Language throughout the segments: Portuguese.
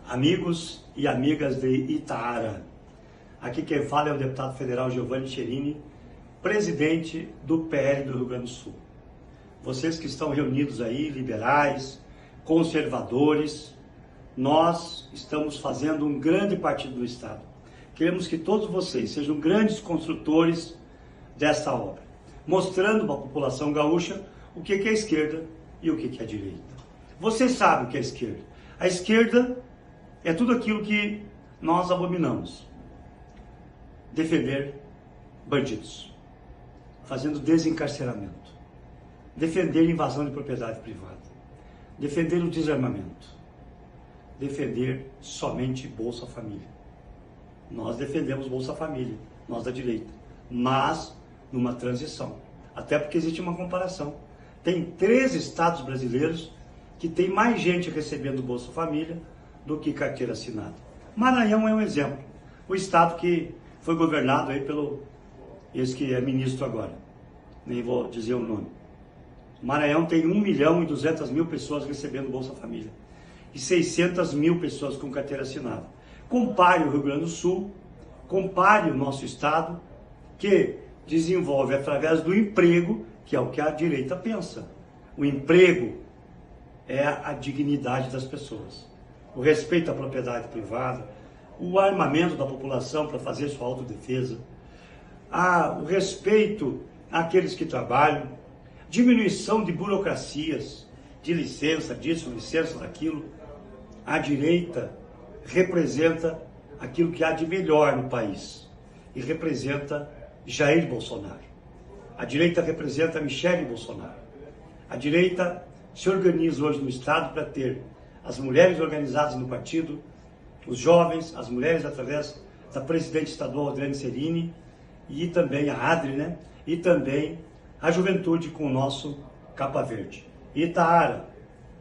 amigos e amigas de Itaara. Aqui quem fala é o deputado federal Giovanni Cherini, presidente do PL do Rio Grande do Sul. Vocês que estão reunidos aí, liberais, conservadores, nós estamos fazendo um grande partido do Estado. Queremos que todos vocês sejam grandes construtores desta obra, mostrando para a população gaúcha o que é a esquerda e o que é a direita. Vocês sabem o que é a esquerda. A esquerda é tudo aquilo que nós abominamos. Defender bandidos, fazendo desencarceramento, defender invasão de propriedade privada, defender o desarmamento, defender somente Bolsa Família. Nós defendemos Bolsa Família, nós da direita, mas numa transição, até porque existe uma comparação. Tem 3 estados brasileiros que tem mais gente recebendo Bolsa Família do que carteira assinada. Maranhão é um exemplo, o estado que foi governado aí pelo esse que é ministro agora, nem vou dizer o nome. Maranhão tem 1.200.000 pessoas recebendo Bolsa Família e 600.000 pessoas com carteira assinada. Compare o Rio Grande do Sul, compare o nosso estado, que desenvolve através do emprego, que é o que a direita pensa. O emprego é a dignidade das pessoas, o respeito à propriedade privada, o armamento da população para fazer sua autodefesa, o respeito àqueles que trabalham, diminuição de burocracias, de licença disso, licença daquilo. A direita representa aquilo que há de melhor no país e representa Jair Bolsonaro. A direita representa Michele Bolsonaro. A direita se organiza hoje no Estado para ter as mulheres organizadas no partido, os jovens, as mulheres através da presidente estadual Adriane Cerini e também a Adri, né? E também a juventude com o nosso Capa Verde. Itaara,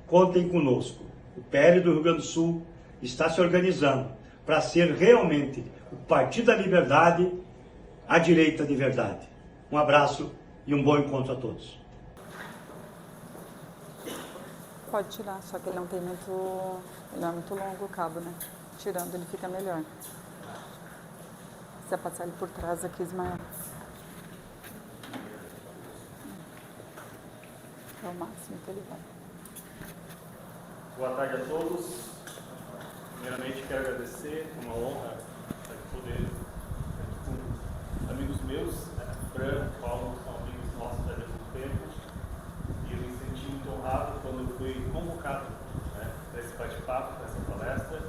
contem conosco. O PL do Rio Grande do Sul está se organizando para ser realmente o Partido da Liberdade, a direita de verdade. Um abraço e um bom encontro a todos. Pode tirar, só que ele não é muito longo o cabo, né? Tirando ele fica melhor. Precisa passar ele por trás aqui, Ismael. É o máximo que ele vai. Boa tarde a todos. Primeiramente quero agradecer, é uma honra poder estar com amigos meus, Fran, Paulo, são amigos nossos há muito tempo, e eu me senti muito honrado quando fui convocado para esse bate-papo, para essa palestra,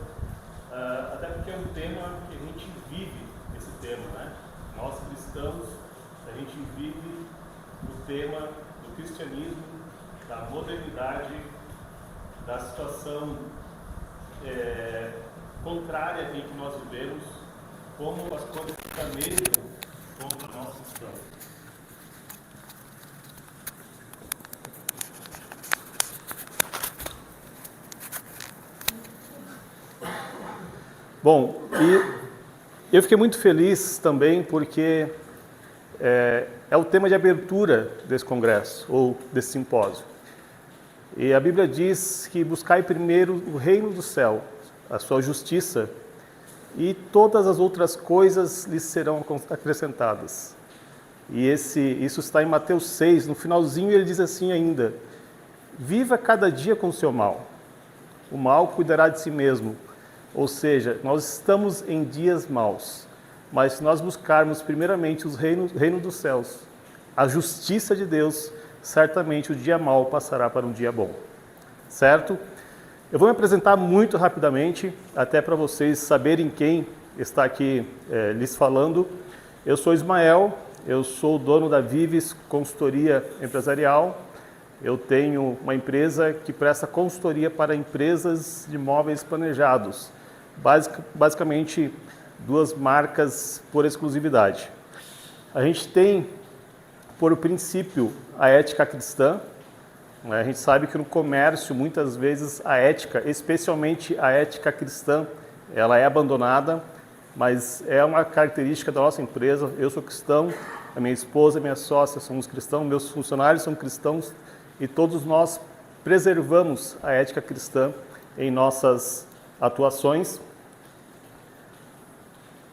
até porque é um tema que a gente vive esse tema, né? Nós cristãos, a gente vive o tema do cristianismo, da modernidade, da situação contrária em que nós vivemos, como as coisas se planejam contra o nosso cristão. Bom, e eu fiquei muito feliz também porque é o tema de abertura desse congresso, ou desse simpósio. E a Bíblia diz que buscai primeiro o reino do céu, a sua justiça, e todas as outras coisas lhes serão acrescentadas. E isso está em Mateus 6, no finalzinho ele diz assim ainda: viva cada dia com o seu mal, o mal cuidará de si mesmo. Ou seja, nós estamos em dias maus, mas se nós buscarmos primeiramente o reino dos céus, a justiça de Deus, certamente o dia mau passará para um dia bom. Certo? Eu vou me apresentar muito rapidamente, até para vocês saberem quem está aqui lhes falando. Eu sou Ismael, eu sou o dono da Vives Consultoria Empresarial. Eu tenho uma empresa que presta consultoria para empresas de imóveis planejados. Basicamente, 2 marcas por exclusividade. A gente tem, por princípio, a ética cristã. A gente sabe que no comércio, muitas vezes, a ética, especialmente a ética cristã, ela é abandonada, mas é uma característica da nossa empresa. Eu sou cristão, a minha esposa e minha sócia somos cristãos, meus funcionários são cristãos, e todos nós preservamos a ética cristã em nossas atuações.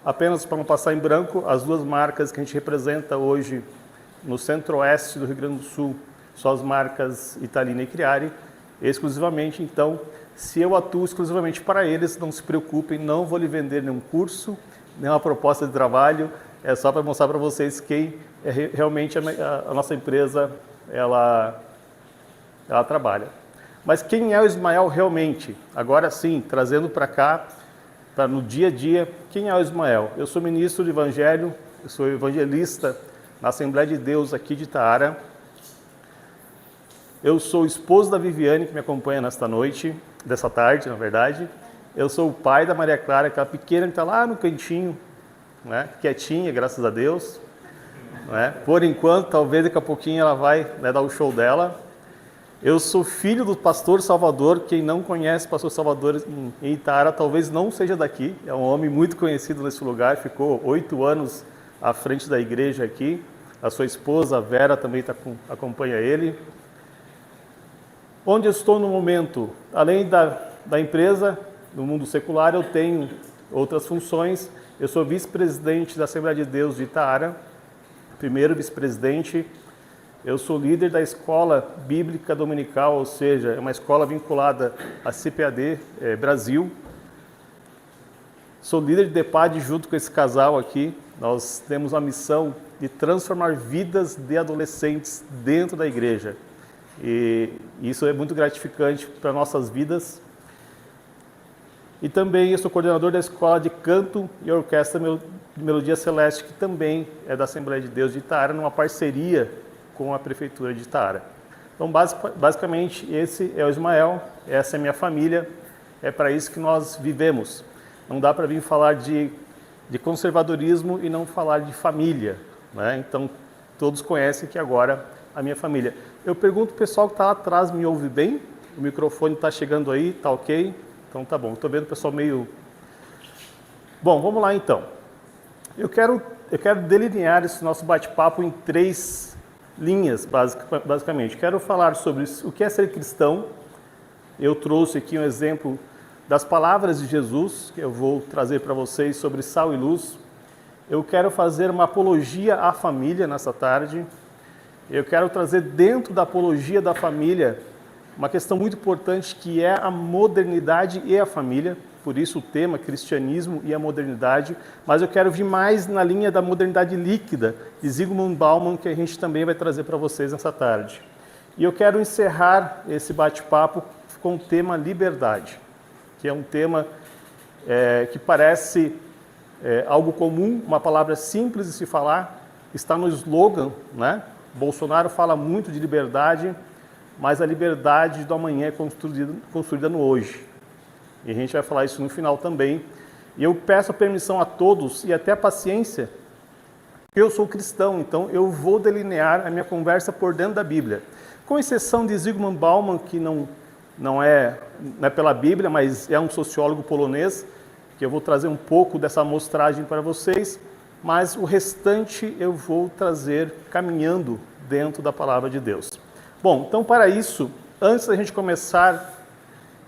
Apenas para não passar em branco, as duas marcas que a gente representa hoje no centro-oeste do Rio Grande do Sul são as marcas Italina e Criari, exclusivamente. Então, se eu atuo exclusivamente para eles, não se preocupem, não vou lhe vender nenhum curso, nenhuma proposta de trabalho, é só para mostrar para vocês quem é realmente a nossa empresa ela trabalha. Mas quem é o Ismael realmente? Agora sim, trazendo para cá, para no dia a dia, quem é o Ismael? Eu sou ministro do Evangelho, eu sou evangelista na Assembleia de Deus aqui de Itaara. Eu sou o esposo da Viviane, que me acompanha nesta noite, dessa tarde, na verdade. Eu sou o pai da Maria Clara, aquela pequena que está lá no cantinho, né, quietinha, graças a Deus. Né? Por enquanto, talvez daqui a pouquinho ela vai, né, dar o show dela. Eu sou filho do pastor Salvador. Quem não conhece o pastor Salvador em Itaara, talvez não seja daqui. É um homem muito conhecido nesse lugar, ficou 8 anos à frente da igreja aqui. A sua esposa, a Vera, também acompanha ele. Onde eu estou no momento? Além da empresa, no mundo secular, eu tenho outras funções. Eu sou vice-presidente da Assembleia de Deus de Itaara, primeiro vice-presidente. Eu sou líder da Escola Bíblica Dominical, ou seja, é uma escola vinculada à CPAD Brasil. Sou líder de DEPAD junto com esse casal aqui. Nós temos a missão de transformar vidas de adolescentes dentro da igreja. E isso é muito gratificante para nossas vidas. E também eu sou coordenador da Escola de Canto e Orquestra Melodia Celeste, que também é da Assembleia de Deus de Itaara, numa parceria com a Prefeitura de Itaara. Então, basicamente, esse é o Ismael, essa é a minha família, é para isso que nós vivemos. Não dá para vir falar de conservadorismo e não falar de família, né? Então, todos conhecem que agora a minha família. Eu pergunto, o pessoal que está lá atrás me ouve bem? O microfone está chegando aí, está ok? Então tá bom, estou vendo o pessoal meio... Bom, vamos lá então. Eu quero delinear esse nosso bate-papo em 3 linhas, basicamente. Quero falar sobre o que é ser cristão. Eu trouxe aqui um exemplo das palavras de Jesus, que eu vou trazer para vocês sobre sal e luz. Eu quero fazer uma apologia à família nessa tarde. Eu quero trazer dentro da apologia da família uma questão muito importante, que é a modernidade e a família. Por isso o tema, cristianismo e a modernidade. Mas eu quero vir mais na linha da modernidade líquida, de Zygmunt Bauman, que a gente também vai trazer para vocês nessa tarde. E eu quero encerrar esse bate-papo com o tema liberdade, que é um tema que parece algo comum, uma palavra simples de se falar, está no slogan, né? Bolsonaro fala muito de liberdade, mas a liberdade do amanhã é construída no hoje. E a gente vai falar isso no final também. E eu peço permissão a todos e até a paciência, porque eu sou cristão, então eu vou delinear a minha conversa por dentro da Bíblia. Com exceção de Zygmunt Bauman, que não é pela Bíblia, mas é um sociólogo polonês, que eu vou trazer um pouco dessa amostragem para vocês, mas o restante eu vou trazer caminhando dentro da palavra de Deus. Bom, então para isso, antes da gente começar,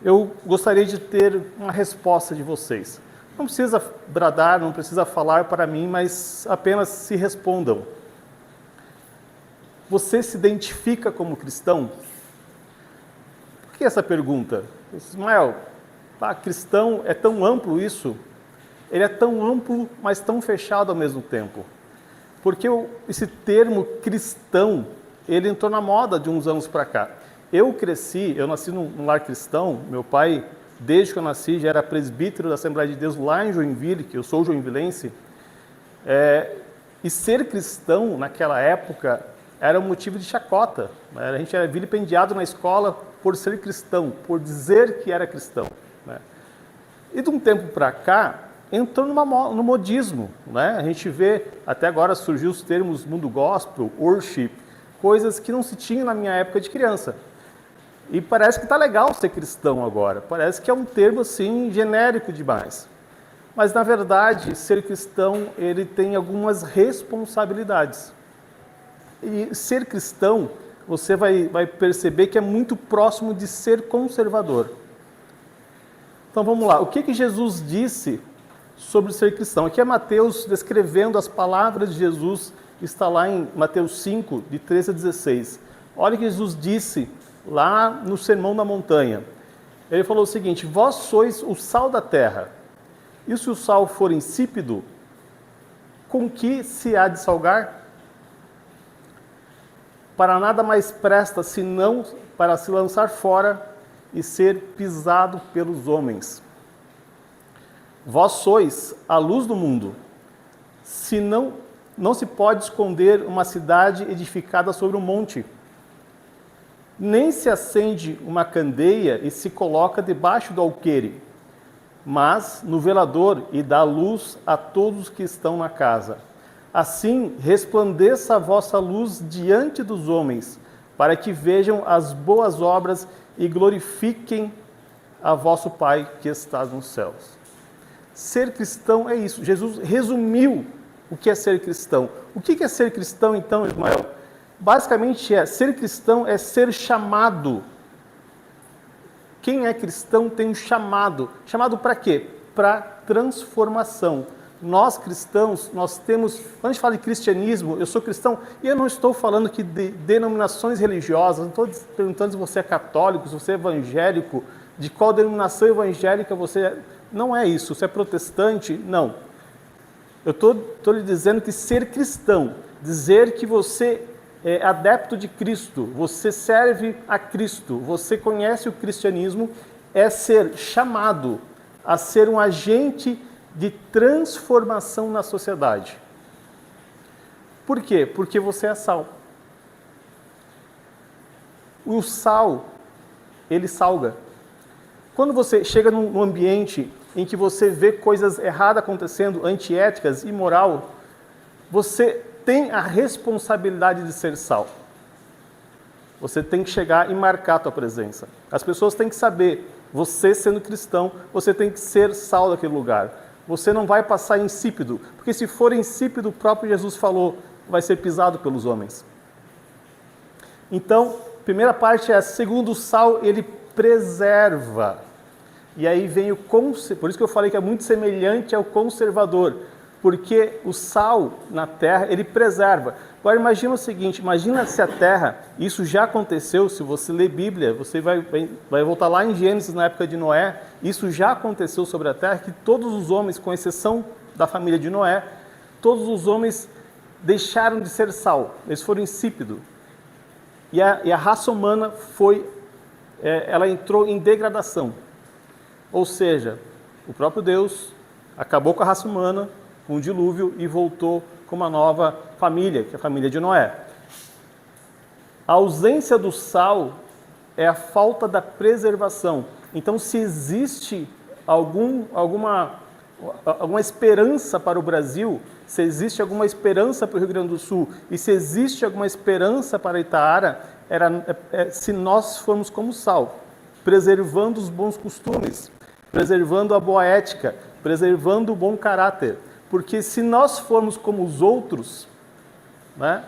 eu gostaria de ter uma resposta de vocês. Não precisa bradar, não precisa falar para mim, mas apenas se respondam. Você se identifica como cristão? Por que essa pergunta? Ismael, cristão é tão amplo isso? Ele é tão amplo, mas tão fechado ao mesmo tempo. Porque esse termo cristão, ele entrou na moda de uns anos para cá. Eu nasci num lar cristão. Meu pai, desde que eu nasci, já era presbítero da Assembleia de Deus lá em Joinville, que eu sou joinvilense. E ser cristão, naquela época, era um motivo de chacota. A gente era vilipendiado na escola por ser cristão, por dizer que era cristão. Né? E de um tempo para cá, entrou no modismo. Né? A gente vê, até agora surgiu os termos mundo gospel, worship, coisas que não se tinham na minha época de criança. E parece que está legal ser cristão agora. Parece que é um termo assim genérico demais. Mas na verdade, ser cristão, ele tem algumas responsabilidades. E ser cristão, você vai perceber que é muito próximo de ser conservador. Então vamos lá, o que Jesus disse sobre ser cristão? Aqui é Mateus descrevendo as palavras de Jesus, está lá em Mateus 5, de 13 a 16. Olha o que Jesus disse lá no Sermão da Montanha. Ele falou o seguinte: vós sois o sal da terra, e se o sal for insípido, com que se há de salgar? Para nada mais presta, senão para se lançar fora e ser pisado pelos homens. Vós sois a luz do mundo. Se não se pode esconder uma cidade edificada sobre um monte. Nem se acende uma candeia e se coloca debaixo do alqueire, mas no velador, e dá luz a todos que estão na casa. Assim resplandeça a vossa luz diante dos homens, para que vejam as boas obras e glorifiquem a vosso Pai que está nos céus. Ser cristão é isso. Jesus resumiu o que é ser cristão. O que é ser cristão, então, Ismael? Basicamente ser cristão é ser chamado. Quem é cristão tem um chamado. Chamado para quê? Para transformação. Nós cristãos, nós temos, quando a gente fala de cristianismo, eu sou cristão, e eu não estou falando que de denominações religiosas, não estou perguntando se você é católico, se você é evangélico, de qual denominação evangélica você é. Não é isso. Você é protestante? Não. Eu estou lhe dizendo que ser cristão, dizer que você é adepto de Cristo, você serve a Cristo, você conhece o cristianismo, é ser chamado a ser um agente de transformação na sociedade. Por quê? Porque você é sal. O sal, ele salga. Quando você chega num ambiente em que você vê coisas erradas acontecendo, antiéticas, imoral, você tem a responsabilidade de ser sal. Você tem que chegar e marcar a tua presença. As pessoas têm que saber, você sendo cristão, você tem que ser sal daquele lugar. Você não vai passar insípido, porque se for insípido, o próprio Jesus falou, vai ser pisado pelos homens. Então, primeira parte é, segundo o sal, ele preserva. E aí vem por isso que eu falei que é muito semelhante ao conservador, porque o sal na terra, ele preserva. Agora imagina o seguinte, imagina se a terra, isso já aconteceu, se você ler Bíblia, você vai voltar lá em Gênesis, na época de Noé, isso já aconteceu sobre a terra, que todos os homens, com exceção da família de Noé, todos os homens deixaram de ser sal, eles foram insípidos. E a raça humana ela entrou em degradação. Ou seja, o próprio Deus acabou com a raça humana, com o dilúvio, e voltou com uma nova família, que é a família de Noé. A ausência do sal é a falta da preservação. Então, se existe alguma esperança para o Brasil, se existe alguma esperança para o Rio Grande do Sul, e se existe alguma esperança para Itaara, se nós formos como sal, preservando os bons costumes, preservando a boa ética, preservando o bom caráter. Porque se nós formos como os outros, né,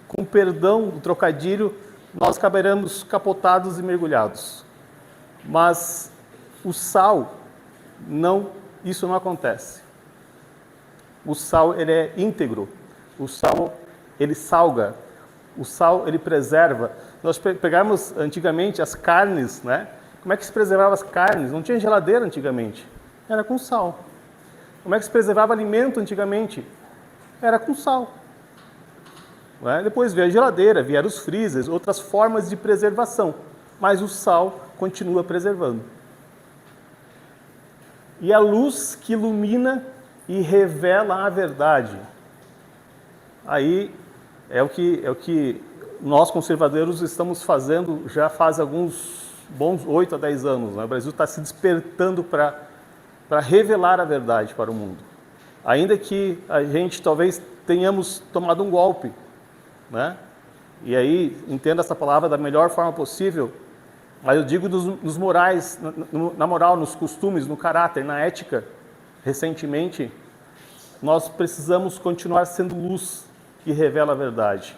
com perdão do trocadilho, nós acabaremos capotados e mergulhados. Mas o sal, isso não acontece. O sal, ele é íntegro. O sal, ele salga. O sal, ele preserva. Nós pegarmos antigamente as carnes, né? Como é que se preservava as carnes? Não tinha geladeira antigamente. Era com sal. Como é que se preservava alimento antigamente? Era com sal. Depois veio a geladeira, vieram os freezers, outras formas de preservação. Mas o sal continua preservando. E a luz que ilumina e revela a verdade. Aí é o que nós conservadores estamos fazendo já faz alguns bons 8 a 10 anos. Né? O Brasil está se despertando para revelar a verdade para o mundo. Ainda que a gente talvez tenhamos tomado um golpe, né? E aí, entenda essa palavra da melhor forma possível, mas eu digo nos morais, na moral, nos costumes, no caráter, na ética. Recentemente, nós precisamos continuar sendo luz que revela a verdade.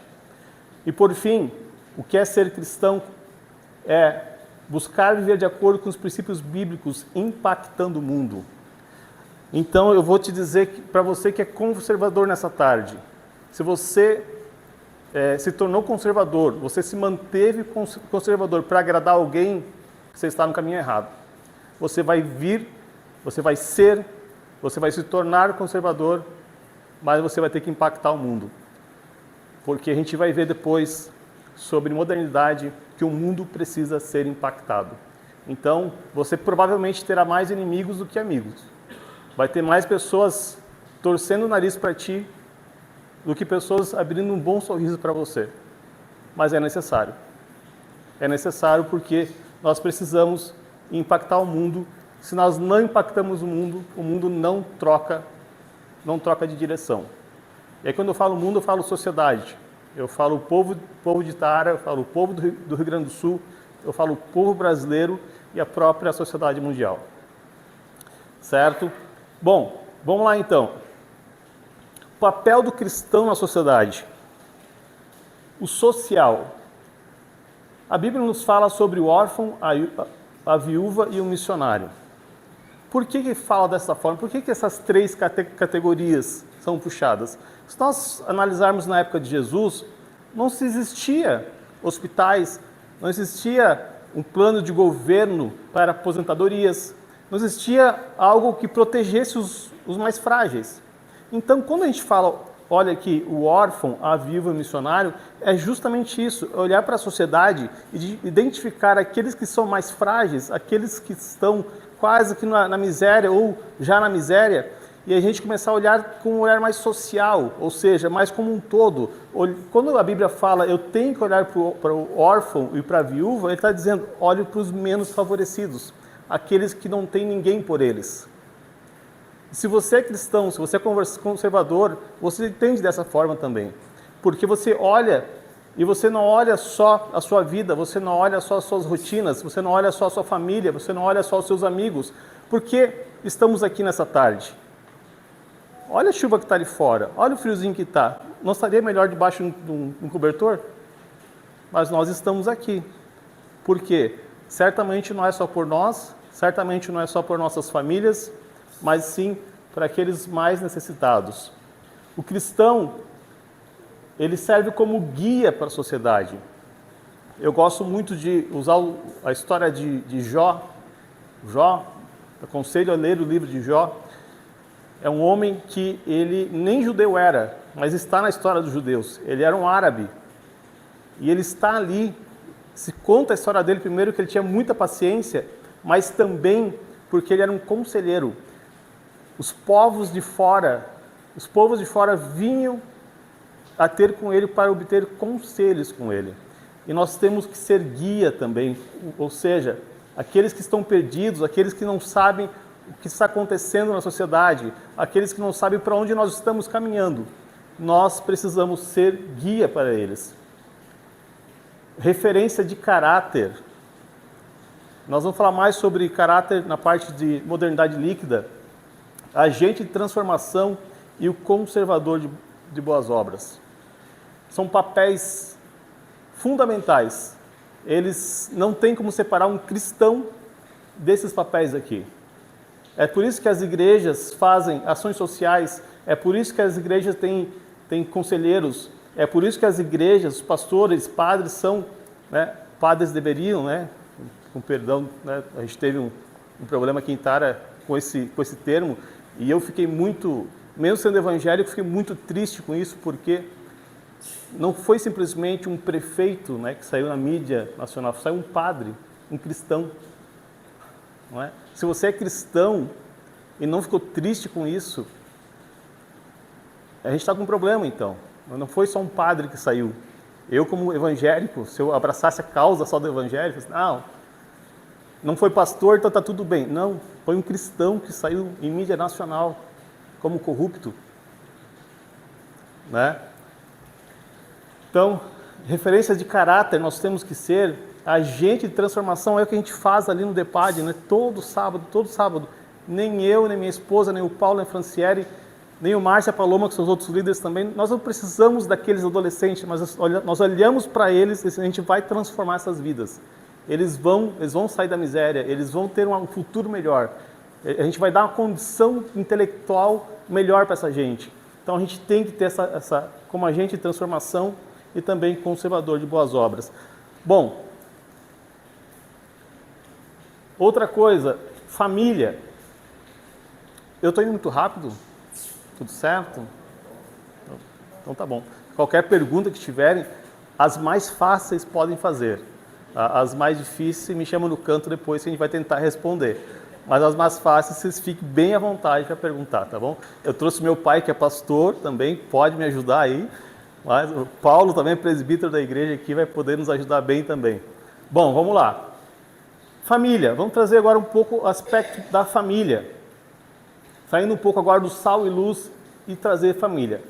E por fim, o que é ser cristão é buscar viver de acordo com os princípios bíblicos, impactando o mundo. Então eu vou te dizer para você que é conservador nessa tarde, se você se tornou conservador, você se manteve conservador para agradar alguém, você está no caminho errado. Você vai se tornar conservador, mas você vai ter que impactar o mundo. Porque a gente vai ver depois sobre modernidade que o mundo precisa ser impactado. Então, você provavelmente terá mais inimigos do que amigos. Vai ter mais pessoas torcendo o nariz para ti do que pessoas abrindo um bom sorriso para você. Mas é necessário. É necessário porque nós precisamos impactar o mundo. Se nós não impactamos o mundo não troca de direção. E aí quando eu falo mundo, eu falo sociedade. Eu falo o povo de Tara, eu falo o povo do Rio Grande do Sul, eu falo o povo brasileiro e a própria sociedade mundial. Certo? Bom, vamos lá então. O papel do cristão na sociedade. O social. A Bíblia nos fala sobre o órfão, a viúva e o missionário. Por que fala dessa forma? Por que essas três categorias são puxadas? Se nós analisarmos na época de Jesus, não se existia hospitais, não existia um plano de governo para aposentadorias, não existia algo que protegesse os mais frágeis. Então, quando a gente fala, olha aqui, o órfão, a viúva e o missionário, é justamente isso, olhar para a sociedade e identificar aqueles que são mais frágeis, aqueles que estão quase que na miséria ou já na miséria, e a gente começar a olhar com um olhar mais social, ou seja, mais como um todo. Quando a Bíblia fala, eu tenho que olhar para o órfão e para a viúva, ele está dizendo, olhe para os menos favorecidos, aqueles que não têm ninguém por eles. Se você é cristão, se você é conservador, você entende dessa forma também. Porque você olha, e você não olha só a sua vida, você não olha só as suas rotinas, você não olha só a sua família, você não olha só os seus amigos. Por que estamos aqui nessa tarde? Olha a chuva que está ali fora, olha o friozinho que está. Não estaria melhor debaixo de um cobertor? Mas nós estamos aqui. Por quê? Certamente não é só por nós, certamente não é só por nossas famílias, mas sim para aqueles mais necessitados. O cristão, ele serve como guia para a sociedade. Eu gosto muito de usar a história de Jó. Jó, aconselho a ler o livro de Jó. É um homem que ele nem judeu era, mas está na história dos judeus. Ele era um árabe. E ele está ali. Se conta a história dele, primeiro, que ele tinha muita paciência, mas também porque ele era um conselheiro. Os povos de fora vinham a ter com ele para obter conselhos com ele. E nós temos que ser guia também, ou seja, aqueles que estão perdidos, aqueles que não sabem o que está acontecendo na sociedade, aqueles que não sabem para onde nós estamos caminhando. Nós precisamos ser guia para eles. Referência de caráter. Nós vamos falar mais sobre caráter na parte de modernidade líquida, agente de transformação e o conservador de boas obras. São papéis fundamentais. Eles não têm como separar um cristão desses papéis aqui. É por isso que as igrejas fazem ações sociais, é por isso que as igrejas têm conselheiros, é por isso que as igrejas, os pastores, padres são, padres deveriam, com perdão, a gente teve um problema aqui em Tara com esse termo, e eu fiquei muito, mesmo sendo evangélico, fiquei muito triste com isso, porque não foi simplesmente um prefeito que saiu na mídia nacional, saiu um padre, um cristão. Não é? Se você é cristão e não ficou triste com isso, a gente está com um problema então. Não foi só um padre que saiu. Eu, como evangélico, se eu abraçasse a causa só do evangelho, não foi pastor, então está tudo bem. Não, foi um cristão que saiu em mídia nacional como corrupto. Então, referência de caráter, nós temos que ser agente de transformação, é o que a gente faz ali no DEPAD, todo sábado. Nem eu, nem minha esposa, nem o Paulo, nem a Franciele, nem o Márcia Paloma, que são os outros líderes também, nós não precisamos daqueles adolescentes, mas nós olhamos para eles e a gente vai transformar essas vidas. eles vão sair da miséria, eles vão ter um futuro melhor. A gente vai dar uma condição intelectual melhor para essa gente. Então a gente tem que ter essa como agente de transformação e também conservador de boas obras. Bom, outra coisa, família. Eu estou indo muito rápido? Tudo certo? Então tá bom. Qualquer pergunta que tiverem, as mais fáceis podem fazer. As mais difíceis me chamam no canto depois que a gente vai tentar responder. Mas as mais fáceis, vocês fiquem bem à vontade para perguntar, tá bom? Eu trouxe meu pai, que é pastor, também pode me ajudar aí. Mas o Paulo também é presbítero da igreja aqui, vai poder nos ajudar bem também. Bom, vamos lá. Família. Vamos trazer agora um pouco o aspecto da família. Saindo um pouco agora do sal e luz e trazer família.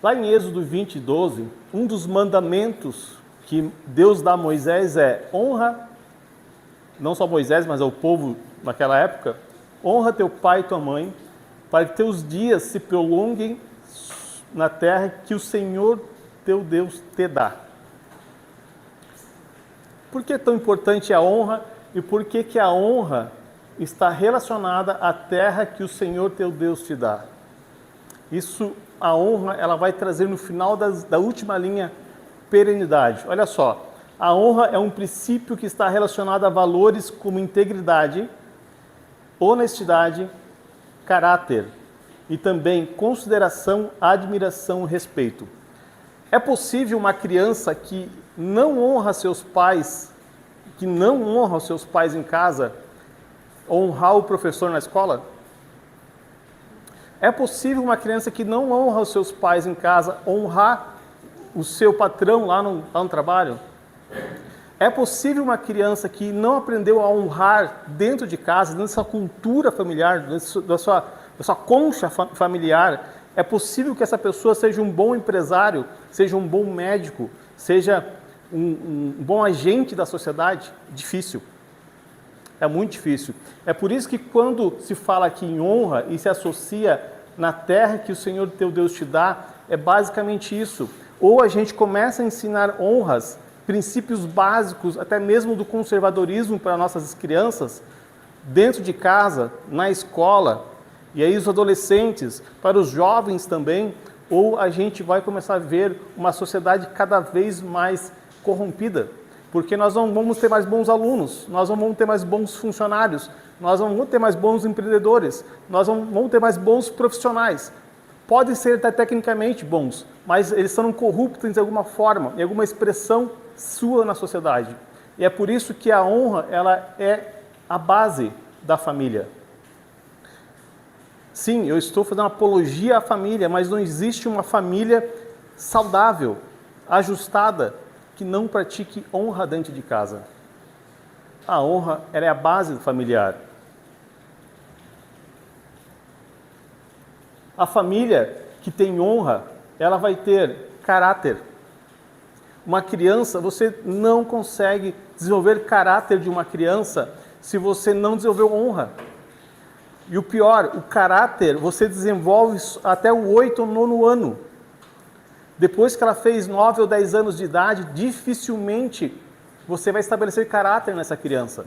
Lá em Êxodo 20, 12, um dos mandamentos que Deus dá a Moisés é honra, não só Moisés, mas ao povo naquela época, honra teu pai e tua mãe, para que teus dias se prolonguem na terra que o Senhor teu Deus te dá. Por que é tão importante a honra e por que a honra está relacionada à terra que o Senhor teu Deus te dá? Isso, a honra, ela vai trazer no final da última linha perenidade. Olha só, a honra é um princípio que está relacionado a valores como integridade, honestidade, caráter e também consideração, admiração e respeito. É possível uma criança que não honra seus pais, que não honra os seus pais em casa, honrar o professor na escola? É possível uma criança que não honra os seus pais em casa honrar o seu patrão lá no trabalho? É possível uma criança que não aprendeu a honrar dentro de casa, dentro da sua cultura familiar, dentro da sua concha familiar, é possível que essa pessoa seja um bom empresário, seja um bom médico, seja um bom agente da sociedade? Difícil. É muito difícil. É por isso que quando se fala aqui em honra e se associa na terra que o Senhor teu Deus te dá, é basicamente isso. Ou a gente começa a ensinar honras, princípios básicos, até mesmo do conservadorismo para nossas crianças, dentro de casa, na escola, e aí os adolescentes, para os jovens também, ou a gente vai começar a ver uma sociedade cada vez mais corrompida, porque nós não vamos ter mais bons alunos, nós não vamos ter mais bons funcionários, nós não vamos ter mais bons empreendedores, nós não vamos ter mais bons profissionais. Podem ser até tecnicamente bons, mas eles são corruptos de alguma forma, em alguma expressão sua na sociedade. E é por isso que a honra, ela é a base da família. Sim, eu estou fazendo uma apologia à família, mas não existe uma família saudável, ajustada, que não pratique honra dentro de casa. A honra, ela é a base familiar. A família que tem honra, ela vai ter caráter. Uma criança, você não consegue desenvolver caráter de uma criança se você não desenvolveu honra. E o pior, o caráter você desenvolve até o 8º ou 9º ano. Depois que ela fez 9 ou 10 anos de idade, dificilmente você vai estabelecer caráter nessa criança.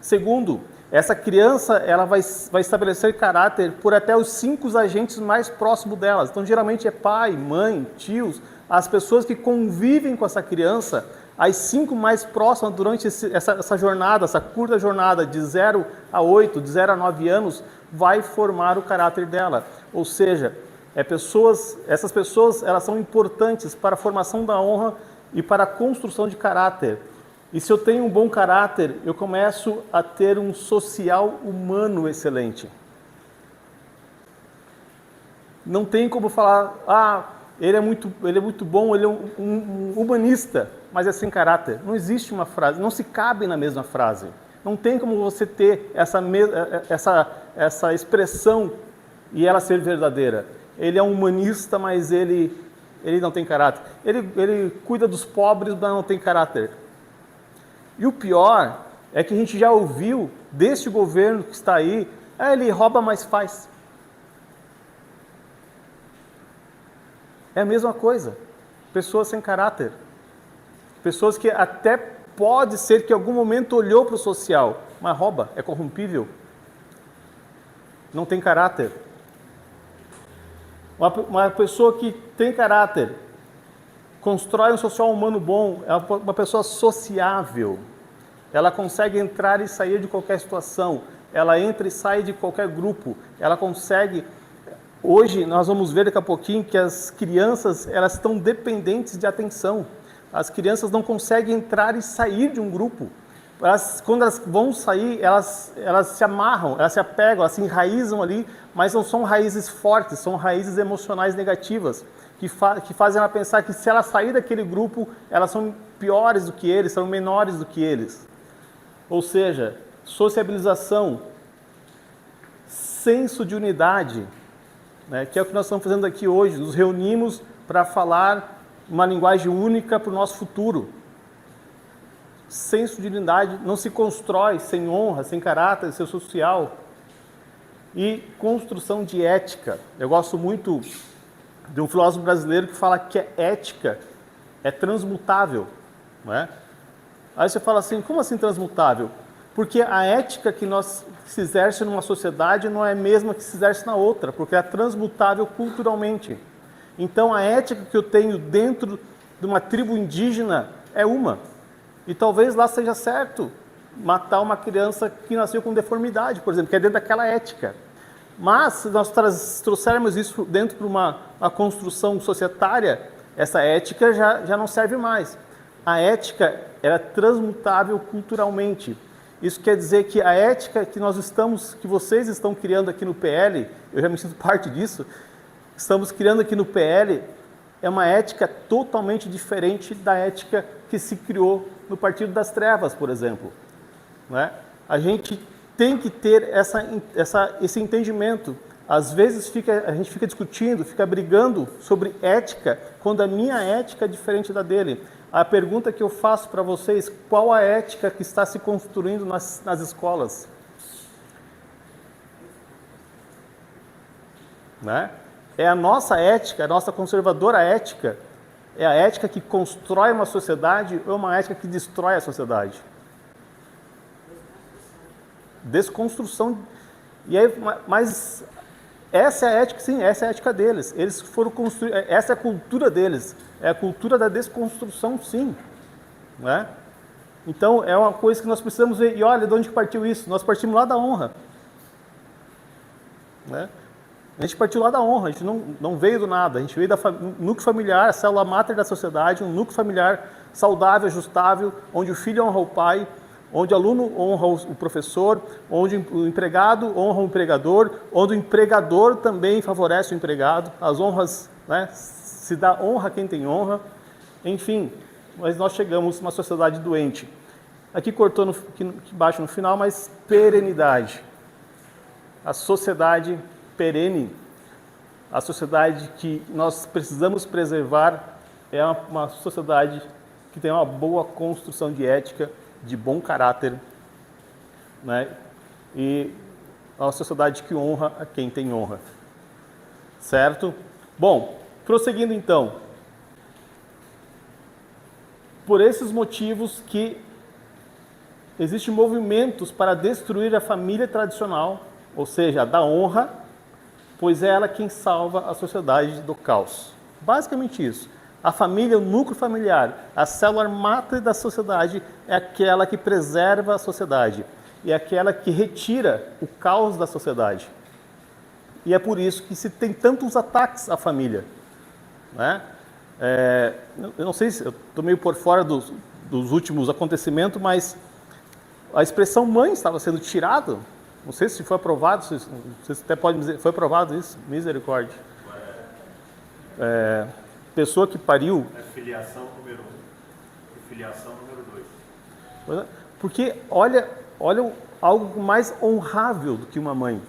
Segundo, essa criança ela vai estabelecer caráter por até os 5 agentes mais próximos delas. Então, geralmente é pai, mãe, tios, as pessoas que convivem com essa criança, as 5 mais próximas durante essa jornada, essa curta jornada de 0 a 8, de 0 a 9 anos, vai formar o caráter dela. Ou seja, essas pessoas elas são importantes para a formação da honra e para a construção de caráter. E se eu tenho um bom caráter, eu começo a ter um social humano excelente. Não tem como falar, ele é muito bom, ele é um humanista, mas é sem caráter. Não existe uma frase, não se cabe na mesma frase. Não tem como você ter essa expressão e ela ser verdadeira. Ele é um humanista, mas ele não tem caráter. Ele cuida dos pobres, mas não tem caráter. E o pior é que a gente já ouviu deste governo que está aí, ele rouba, mas faz. É a mesma coisa. Pessoas sem caráter. Pessoas que até pode ser que em algum momento olhou para o social, mas rouba, é corrompível, não tem caráter. Uma pessoa que tem caráter, constrói um social humano bom, é uma pessoa sociável. Ela consegue entrar e sair de qualquer situação. Ela entra e sai de qualquer grupo. Ela consegue... Hoje, nós vamos ver daqui a pouquinho que as crianças, elas estão dependentes de atenção. As crianças não conseguem entrar e sair de um grupo. Quando elas vão sair, elas se amarram, elas se apegam, elas se enraizam ali, mas não são raízes fortes, são raízes emocionais negativas, que fazem ela pensar que se ela sair daquele grupo, elas são piores do que eles, são menores do que eles. Ou seja, sociabilização, senso de unidade, né, que é o que nós estamos fazendo aqui hoje, nos reunimos para falar uma linguagem única para o nosso futuro. Senso de unidade não se constrói sem honra, sem caráter, sem social. E construção de ética. Eu gosto muito de um filósofo brasileiro que fala que a ética é transmutável. Não é? Aí você fala assim, como assim transmutável? Porque a ética que se exerce numa sociedade não é a mesma que se exerce na outra, porque é transmutável culturalmente. Então a ética que eu tenho dentro de uma tribo indígena é uma. E talvez lá seja certo matar uma criança que nasceu com deformidade, por exemplo, que é dentro daquela ética. Mas se nós trouxermos isso dentro de uma construção societária, essa ética já não serve mais. A ética é transmutável culturalmente. Isso quer dizer que a ética que vocês estão criando aqui no PL, eu já me sinto parte disso, estamos criando aqui no PL, é uma ética totalmente diferente da ética que se criou no Partido das Trevas, por exemplo. Né? A gente tem que ter esse entendimento. Às vezes a gente fica discutindo, fica brigando sobre ética, quando a minha ética é diferente da dele. A pergunta que eu faço para vocês, qual a ética que está se construindo nas escolas? Né? É a nossa ética, a nossa conservadora ética, é a ética que constrói uma sociedade ou uma ética que destrói a sociedade? Desconstrução. E aí, mas essa é a ética, sim, essa é a ética deles. Eles foram construir, essa é a cultura deles. É a cultura da desconstrução, sim. Né? Então, é uma coisa que nós precisamos ver. E olha, de onde partiu isso? Nós partimos lá da honra. Né? A gente partiu lá da honra, a gente não veio do nada. A gente veio do núcleo familiar, a célula máter da sociedade, um núcleo familiar saudável, ajustável, onde o filho honra o pai, onde o aluno honra o professor, onde o empregado honra o empregador, onde o empregador também favorece o empregado, as honras, né, se dá honra a quem tem honra, enfim, mas nós chegamos numa sociedade doente. Aqui cortou aqui embaixo no final, mas perenidade. A sociedade perene, a sociedade que nós precisamos preservar é uma sociedade que tem uma boa construção de ética, de bom caráter, né? E uma sociedade que honra a quem tem honra. Certo? Bom, prosseguindo então. Por esses motivos que existem movimentos para destruir a família tradicional, ou seja, a da honra, pois é ela quem salva a sociedade do caos. Basicamente isso. A família, o núcleo familiar, a célula máter da sociedade é aquela que preserva a sociedade. E é aquela que retira o caos da sociedade. E é por isso que se tem tantos ataques à família. Né? Eu não sei se eu estou meio por fora dos últimos acontecimentos, mas a expressão mãe estava sendo tirada. Não sei se foi aprovado, você até pode dizer, foi aprovado isso? Misericórdia. Pessoa que pariu... É filiação número 1 e filiação número 2. Porque olha algo mais honrável do que uma mãe.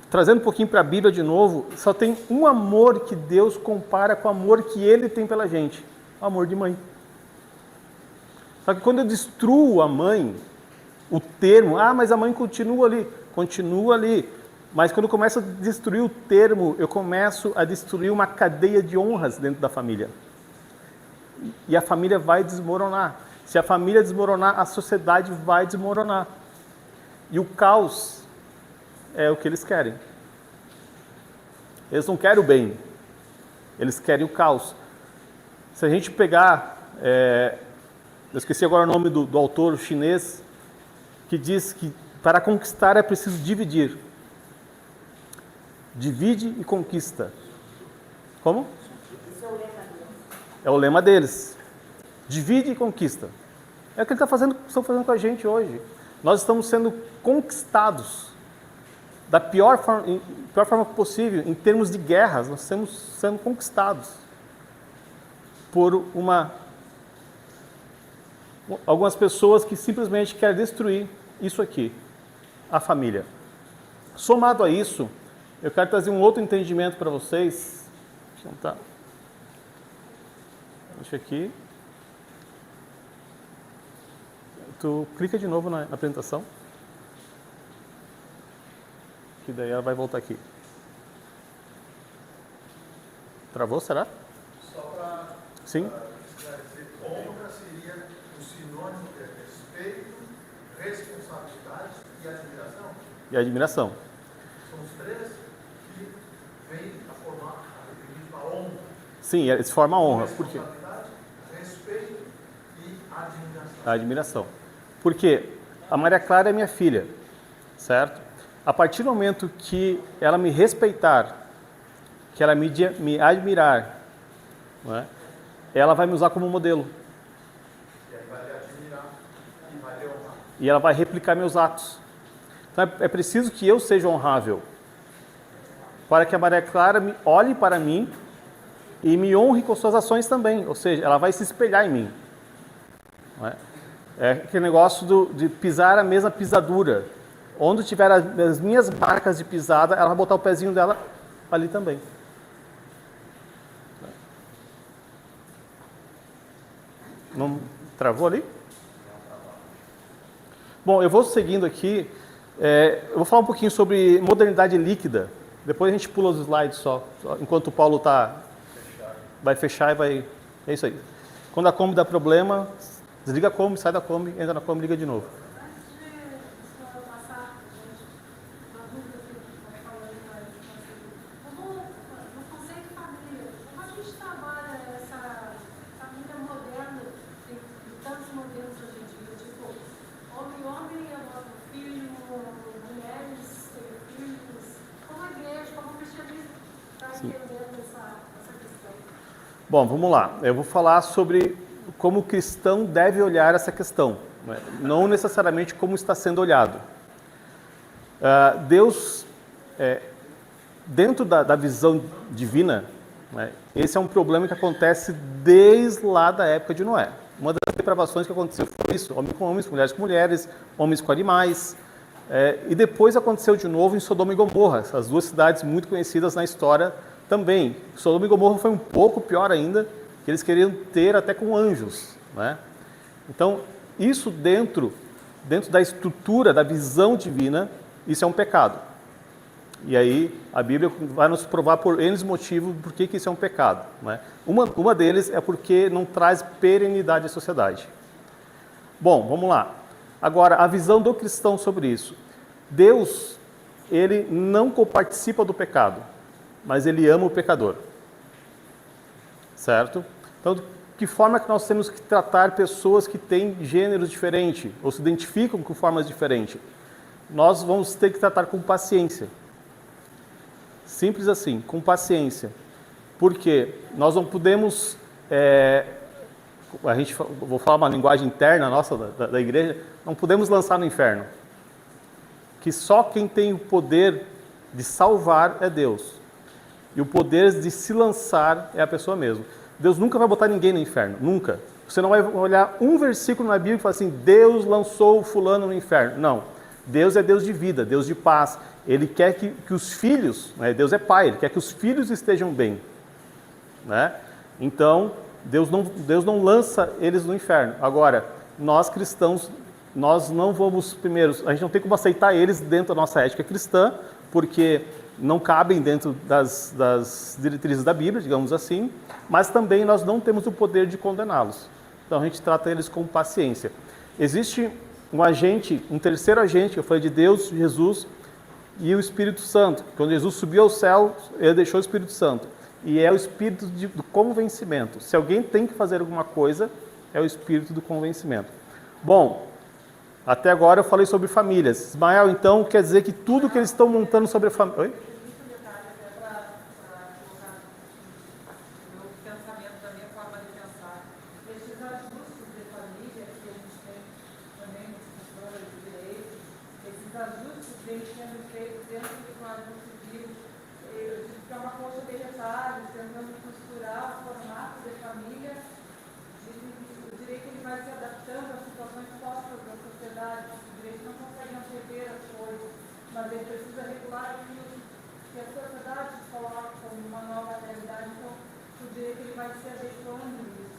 Trazendo um pouquinho para a Bíblia de novo, só tem um amor que Deus compara com o amor que Ele tem pela gente. O amor de mãe. Só que quando eu destruo a mãe, o termo, mas a mãe continua ali. Mas quando eu começo a destruir o termo, eu começo a destruir uma cadeia de honras dentro da família. e a família vai desmoronar. Se a família desmoronar, a sociedade vai desmoronar. E o caos é o que eles querem. Eles não querem o bem, eles querem o caos. Se a gente pegar, eu esqueci agora o nome do autor chinês, que diz que para conquistar é preciso dividir. Divide e conquista. Como? É o lema deles. Divide e conquista. É o que eles estão fazendo com a gente hoje. Nós estamos sendo conquistados da pior forma possível, em termos de guerras. Nós estamos sendo conquistados por algumas pessoas que simplesmente querem destruir isso aqui, a família. Somado a isso, eu quero trazer um outro entendimento para vocês. Deixa aqui. Tu clica de novo na apresentação. Que daí ela vai voltar aqui. Travou, será? Só para Sim. esclarecer, honra seria o sinônimo de respeito, responsabilidade e admiração? E admiração. São os três que vêm a formar a honra. Sim, eles formam a honra. Por quê? Responsabilidade, respeito e admiração. A admiração. Porque a Maria Clara é minha filha, certo? A partir do momento que ela me respeitar, que ela me admirar, não é? Ela vai me usar como modelo. E aí vai lhe admirar e vai lhe honrar. E ela vai replicar meus atos. Então é preciso que eu seja honrável, para que a Maria Clara olhe para mim e me honre com suas ações também. Ou seja, ela vai se espelhar em mim. Não é? É aquele negócio de pisar a mesma pisadura. Onde tiver as minhas marcas de pisada, ela vai botar o pezinho dela ali também. Não travou ali? Bom, eu vou seguindo aqui. Eu vou falar um pouquinho sobre modernidade líquida. Depois a gente pula os slides só enquanto o Paulo vai fechar e vai... É isso aí. Quando a Kombi dá problema, desliga a Kombi, sai da Kombi, entra na Kombi e liga de novo. Bom, vamos lá. Eu vou falar sobre como o cristão deve olhar essa questão, né? Não necessariamente como está sendo olhado. Deus, dentro da visão divina, né, esse é um problema que acontece desde lá da época de Noé. Uma das depravações que aconteceu foi isso: homens com homens, mulheres com mulheres, homens com animais. E depois aconteceu de novo em Sodoma e Gomorra, essas duas cidades muito conhecidas na história também. Sodoma e Gomorra foi um pouco pior ainda, que eles queriam ter até com anjos, né? Então, isso dentro da estrutura, da visão divina, isso é um pecado. E aí, a Bíblia vai nos provar por N motivos por que isso é um pecado, né? Uma deles é porque não traz perenidade à sociedade. Bom, vamos lá. Agora, a visão do cristão sobre isso. Deus, ele não coparticipa do pecado, mas ele ama o pecador. Certo? Então, de que forma que nós temos que tratar pessoas que têm gêneros diferentes, ou se identificam com formas diferentes? Nós vamos ter que tratar com paciência. Simples assim, com paciência. Porque nós não podemos... vou falar uma linguagem interna nossa da igreja, não podemos lançar no inferno. Que só quem tem o poder de salvar é Deus. E o poder de se lançar é a pessoa mesma. Deus nunca vai botar ninguém no inferno, nunca. Você não vai olhar um versículo na Bíblia e falar assim: Deus lançou o fulano no inferno. Não. Deus é Deus de vida, Deus de paz. Ele quer que os filhos, né? Deus é pai, Ele quer que os filhos estejam bem, né? Então, Deus não lança eles no inferno. Agora, nós cristãos, nós não vamos, primeiro, a gente não tem como aceitar eles dentro da nossa ética cristã, porque não cabem dentro das diretrizes da Bíblia, digamos assim, mas também nós não temos o poder de condená-los. Então a gente trata eles com paciência. Existe um agente, um terceiro agente, que eu falei de Deus, Jesus e o Espírito Santo. Quando Jesus subiu ao céu, ele deixou o Espírito Santo. E é o espírito do convencimento. Se alguém tem que fazer alguma coisa, é o espírito do convencimento. Bom, até agora eu falei sobre famílias. Ismael, então, quer dizer que tudo que eles estão montando sobre a família... Oi? Mas ele precisa regular aquilo que a sociedade coloca como uma nova realidade, então o direito ele vai se adequando isso.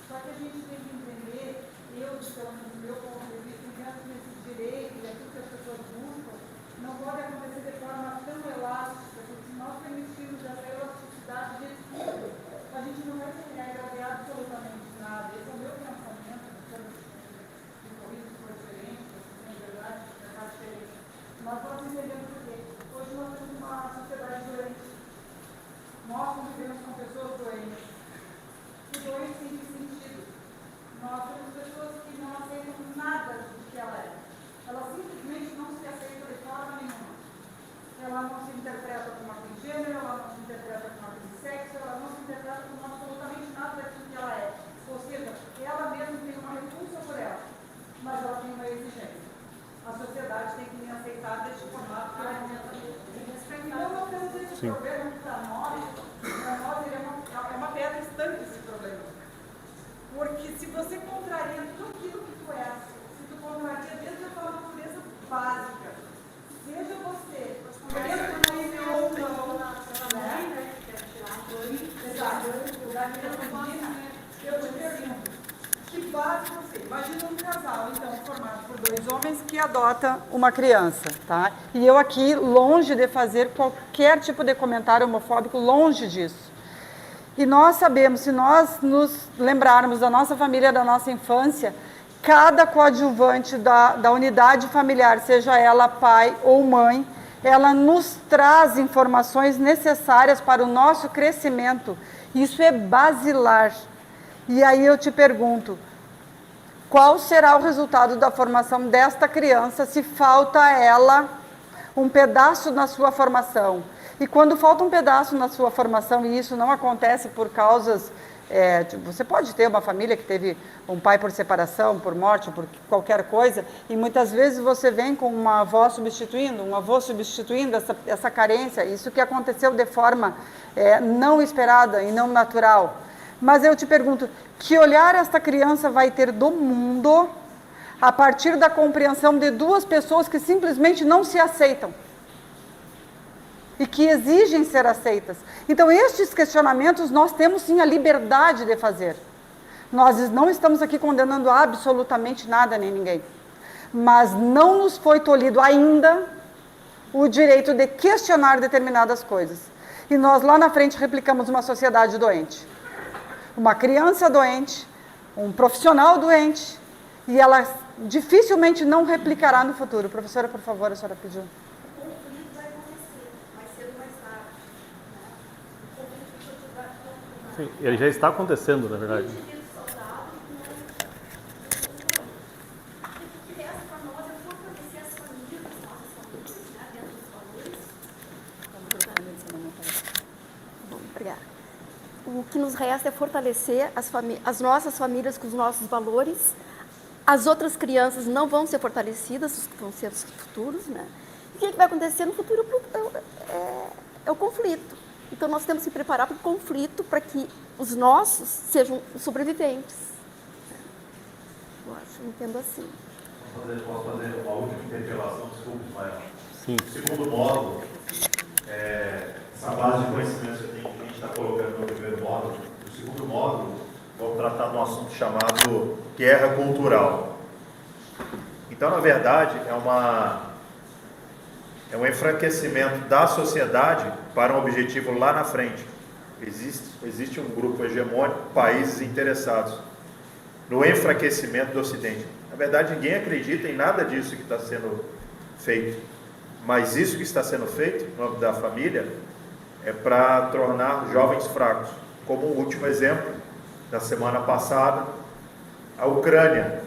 Só que a gente tem que entender, eu, pelo menos do meu ponto de vista, dentro desse direito e aquilo que as pessoas buscam, não pode acontecer de forma tão elástica, porque se nós permitirmos essa elasticidade de tudo, a gente não vai ser regra de absolutamente nada. Esse é o meu pensamento, de corrida se for diferente, na verdade, é diferente. Nós vamos entendendo por quê. Hoje nós temos uma sociedade doente. Nós convivemos com pessoas doentes. E doentes em que sentido? Nós temos pessoas que não aceitam nada do que ela é. Ela simplesmente não se aceita de forma nenhuma. Ela não se interpreta como uma gênero, ela não se interpreta como uma sexo, ela não se interpreta como absolutamente nada daquilo que ela é. Ou seja, ela mesma tem uma repulsa por ela, mas ela tem uma exigência. A sociedade tem que me aceitar deste formato que ela é. Então nós temos esse problema que para nós ele é uma pedra estanque esse problema. Porque se você contraria tudo aquilo que tu és, se tu contraria desde a tua natureza básica, seja você, mesmo não ou não, né? Exato, eu te pergunto, que base você? Imagina um casal, então, formado por dois homens que adota uma criança, tá? E eu aqui, longe de fazer qualquer tipo de comentário homofóbico, longe disso. E nós sabemos, se nós nos lembrarmos da nossa família, da nossa infância, cada coadjuvante da unidade familiar, seja ela pai ou mãe, ela nos traz informações necessárias para o nosso crescimento. Isso é basilar. E aí eu te pergunto, qual será o resultado da formação desta criança se falta a ela um pedaço na sua formação? E quando falta um pedaço na sua formação, e isso não acontece por causas... você pode ter uma família que teve um pai por separação, por morte, por qualquer coisa, e muitas vezes você vem com uma avó substituindo, um avô substituindo essa carência, isso que aconteceu de forma não esperada e não natural. Mas eu te pergunto, que olhar esta criança vai ter do mundo a partir da compreensão de duas pessoas que simplesmente não se aceitam e que exigem ser aceitas? Então, estes questionamentos nós temos sim a liberdade de fazer. Nós não estamos aqui condenando absolutamente nada nem ninguém, mas não nos foi tolhido ainda o direito de questionar determinadas coisas. E nós lá na frente replicamos uma sociedade doente. Uma criança doente, um profissional doente, e ela dificilmente não replicará no futuro. Professora, por favor, a senhora pediu. O conflito vai acontecer, mais cedo ou mais tarde. O conflito vai acontecer. Sim, ele já está acontecendo, na verdade. O indivíduo saudável, o que resta para nós é fortalecer as famílias, as nossas famílias, né, dentro dos valores. Bom, obrigada. O que nos resta é fortalecer as nossas famílias com os nossos valores. As outras crianças não vão ser fortalecidas, vão ser os futuros, né? E o que vai acontecer no futuro é o conflito. Então, nós temos que preparar para o conflito para que os nossos sejam sobreviventes. Eu entendo assim. Posso fazer uma última interpelação? Desculpa, Ismael. Sim. Segundo módulo, essa base de conhecimentos que a gente está colocando no primeiro módulo, no segundo módulo, vamos tratar de um assunto chamado guerra cultural. Então, na verdade, é é um enfraquecimento da sociedade para um objetivo lá na frente. Existe um grupo hegemônico, países interessados no enfraquecimento do Ocidente. Na verdade, ninguém acredita em nada disso que está sendo feito. Mas isso que está sendo feito, no âmbito da família, é para tornar jovens fracos. Como um último exemplo, na semana passada, a Ucrânia,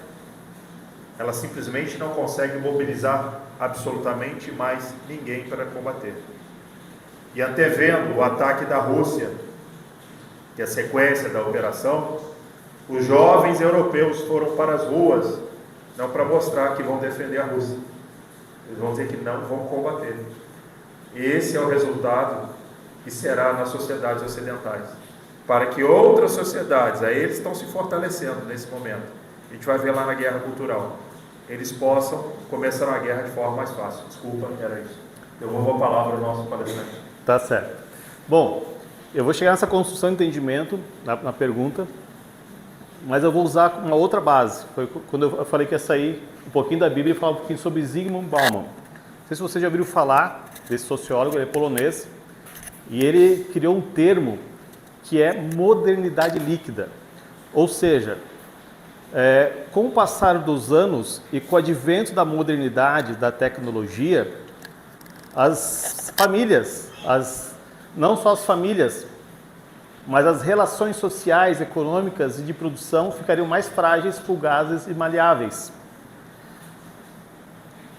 ela simplesmente não consegue mobilizar absolutamente mais ninguém para combater. E antevendo o ataque da Rússia, que é a sequência da operação, os jovens europeus foram para as ruas, não para mostrar que vão defender a Rússia. Eles vão dizer que não vão combater. Esse é o resultado que será nas sociedades ocidentais. Para que outras sociedades, aí eles estão se fortalecendo nesse momento. A gente vai ver lá na guerra cultural. Eles possam começar a guerra de forma mais fácil. Desculpa, era isso. Eu vou dar a palavra ao nosso palestrante. Tá certo. Bom, eu vou chegar nessa construção de entendimento na pergunta, mas eu vou usar uma outra base. Foi quando eu falei que ia sair um pouquinho da Bíblia e falar um pouquinho sobre Zygmunt Bauman. Não sei se você já ouviu falar desse sociólogo, ele é polonês, e ele criou um termo que é modernidade líquida. Ou seja, com o passar dos anos e com o advento da modernidade, da tecnologia, as famílias, não só as famílias, mas as relações sociais, econômicas e de produção ficariam mais frágeis, fugazes e maleáveis.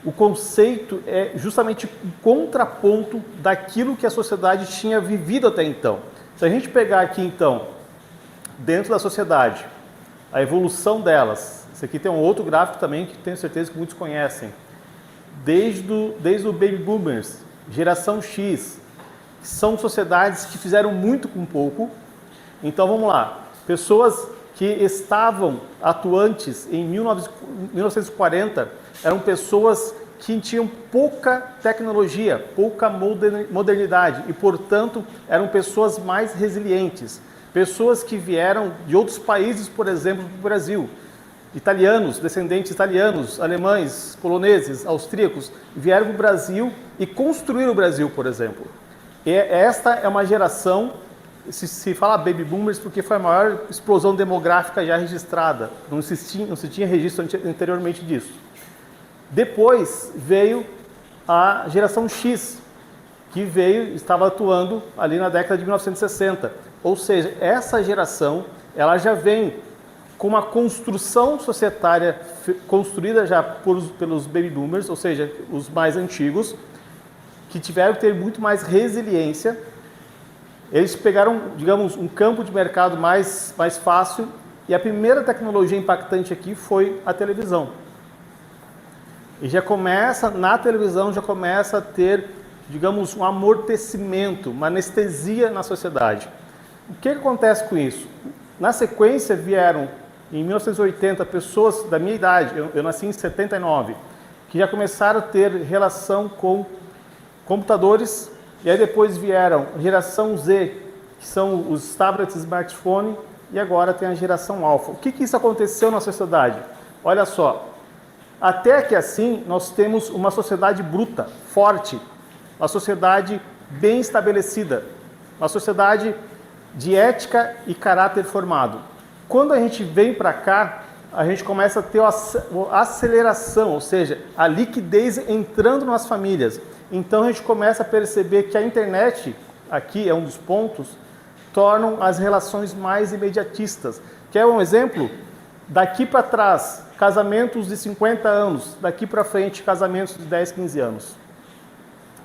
O conceito é justamente um contraponto daquilo que a sociedade tinha vivido até então. Se a gente pegar aqui, então, dentro da sociedade, a evolução delas, esse aqui tem um outro gráfico também que tenho certeza que muitos conhecem, desde o Baby Boomers, geração X, são sociedades que fizeram muito com pouco. Então vamos lá, pessoas que estavam atuantes em 1940 eram pessoas que tinham pouca tecnologia, pouca modernidade e, portanto, eram pessoas mais resilientes. Pessoas que vieram de outros países, por exemplo, do Brasil. Italianos, descendentes italianos, alemães, poloneses, austríacos, vieram para o Brasil e construíram o Brasil, por exemplo. E esta é uma geração, se fala Baby Boomers porque foi a maior explosão demográfica já registrada. Não se tinha registro anteriormente disso. Depois veio a geração X, que estava atuando ali na década de 1960. Ou seja, essa geração, ela já vem com uma construção societária construída já pelos Baby Boomers, ou seja, os mais antigos, que tiveram que ter muito mais resiliência. Eles pegaram, digamos, um campo de mercado mais fácil, e a primeira tecnologia impactante aqui foi a televisão. E na televisão já começa a ter, digamos, um amortecimento, uma anestesia na sociedade. O que acontece com isso? Na sequência vieram, em 1980, pessoas da minha idade, eu nasci em 79, que já começaram a ter relação com computadores, e aí depois vieram a geração Z, que são os tablets, smartphone, e agora tem a geração Alpha. O que isso aconteceu na sociedade? Olha só, até que assim nós temos uma sociedade bruta, forte, uma sociedade bem estabelecida, uma sociedade de ética e caráter formado. Quando a gente vem para cá, a gente começa a ter a aceleração, ou seja, a liquidez entrando nas famílias. Então a gente começa a perceber que a internet, aqui é um dos pontos, tornam as relações mais imediatistas. Quer um exemplo? Daqui para trás, casamentos de 50 anos, daqui para frente, casamentos de 10, 15 anos.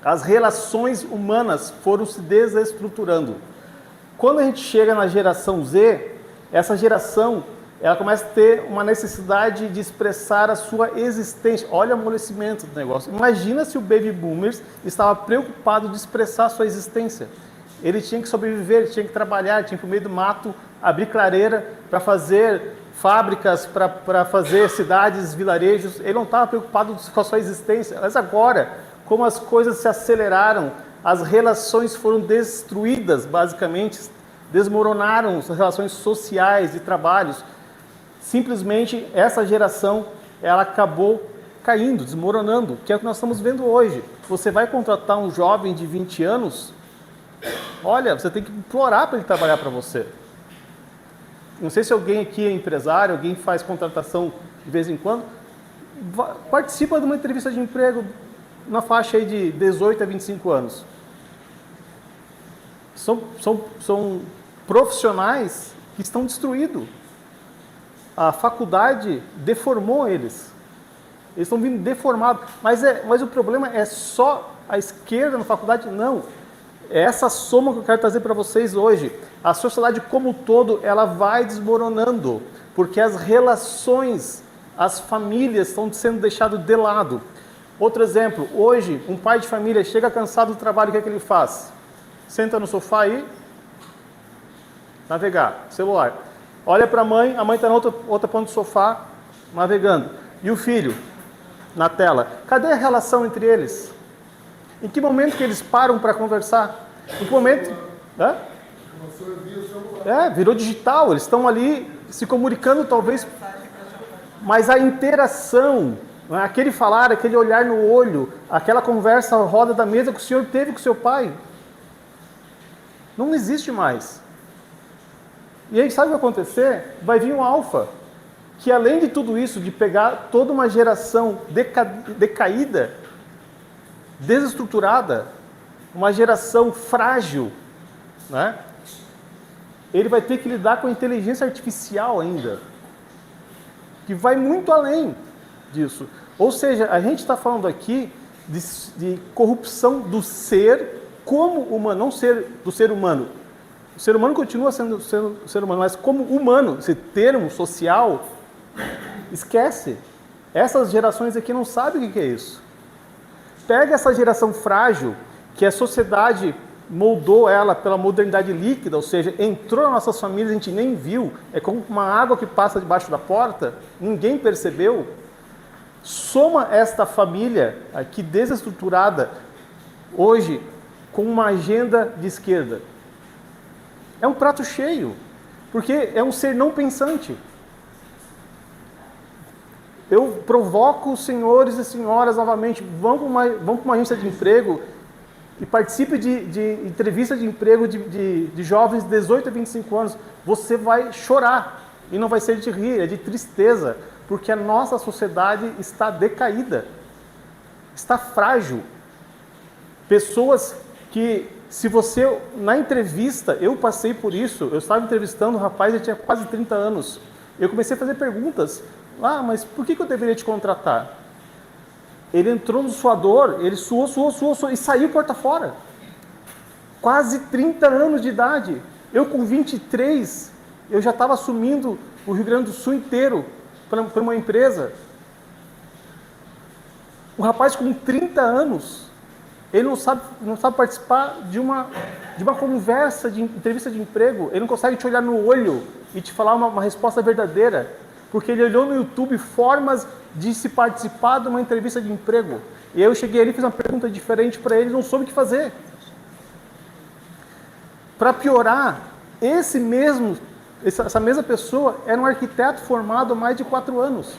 As relações humanas foram se desestruturando. Quando a gente chega na geração Z, essa geração ela começa a ter uma necessidade de expressar a sua existência. Olha o amolecimento do negócio. Imagina se o Baby Boomers estava preocupado de expressar a sua existência. Ele tinha que sobreviver, ele tinha que trabalhar, tinha que ir para o meio do mato, abrir clareira para fazer fábricas, para fazer cidades, vilarejos. Ele não estava preocupado com a sua existência. Mas agora, como as coisas se aceleraram, as relações foram destruídas, basicamente, desmoronaram as relações sociais e trabalhos. Simplesmente essa geração ela acabou caindo, desmoronando, que é o que nós estamos vendo hoje. Você vai contratar um jovem de 20 anos, olha, você tem que implorar para ele trabalhar para você. Não sei se alguém aqui é empresário, alguém faz contratação de vez em quando, participa de uma entrevista de emprego na faixa aí de 18 a 25 anos. São profissionais que estão destruídos. A faculdade deformou eles. Eles estão vindo deformados. Mas o problema é só a esquerda na faculdade? Não. É essa soma que eu quero trazer para vocês hoje. A sociedade como um todo, ela vai desmoronando, porque as relações, as famílias estão sendo deixadas de lado. Outro exemplo, hoje, um pai de família chega cansado do trabalho, o que é que ele faz? Senta no sofá e navegar, celular. Olha para a mãe está na outra ponta do sofá, navegando. E o filho, na tela. Cadê a relação entre eles? Em que momento que eles param para conversar? Em que momento? Virou digital, eles estão ali se comunicando talvez, mas a interação, aquele falar, aquele olhar no olho, aquela conversa à roda da mesa que o senhor teve com seu pai, não existe mais. E aí sabe o que vai acontecer? Vai vir um alfa, que além de tudo isso, de pegar toda uma geração decaída, desestruturada, uma geração frágil, né? Ele vai ter que lidar com a inteligência artificial ainda, que vai muito além disso. Ou seja, a gente está falando aqui de corrupção do ser como humano, não do ser humano. O ser humano continua sendo ser humano, mas como humano, esse termo social, esquece. Essas gerações aqui não sabem o que é isso. Pega essa geração frágil, que a sociedade moldou ela pela modernidade líquida, ou seja, entrou nas nossas famílias, a gente nem viu, é como uma água que passa debaixo da porta, ninguém percebeu. Soma esta família aqui desestruturada, hoje, com uma agenda de esquerda. É um prato cheio, porque é um ser não pensante. Eu provoco os senhores e senhoras novamente, vão para uma agência de emprego e participe de entrevista de emprego de jovens de 18 a 25 anos. Você vai chorar, e não vai ser de rir, é de tristeza, porque a nossa sociedade está decaída, está frágil. Pessoas que, se você, na entrevista, eu passei por isso, eu estava entrevistando um rapaz, ele tinha quase 30 anos, eu comecei a fazer perguntas, mas por que eu deveria te contratar? Ele entrou no suador, ele suou e saiu porta fora. Quase 30 anos de idade. Eu com 23, eu já estava assumindo o Rio Grande do Sul inteiro para uma empresa. Um rapaz com 30 anos, ele não sabe participar de uma conversa, de entrevista de emprego, ele não consegue te olhar no olho e te falar uma resposta verdadeira, porque ele olhou no YouTube formas de se participar de uma entrevista de emprego. E aí eu cheguei ali e fiz uma pergunta diferente para ele, não soube o que fazer. Para piorar, essa mesma pessoa era um arquiteto formado há mais de 4 anos.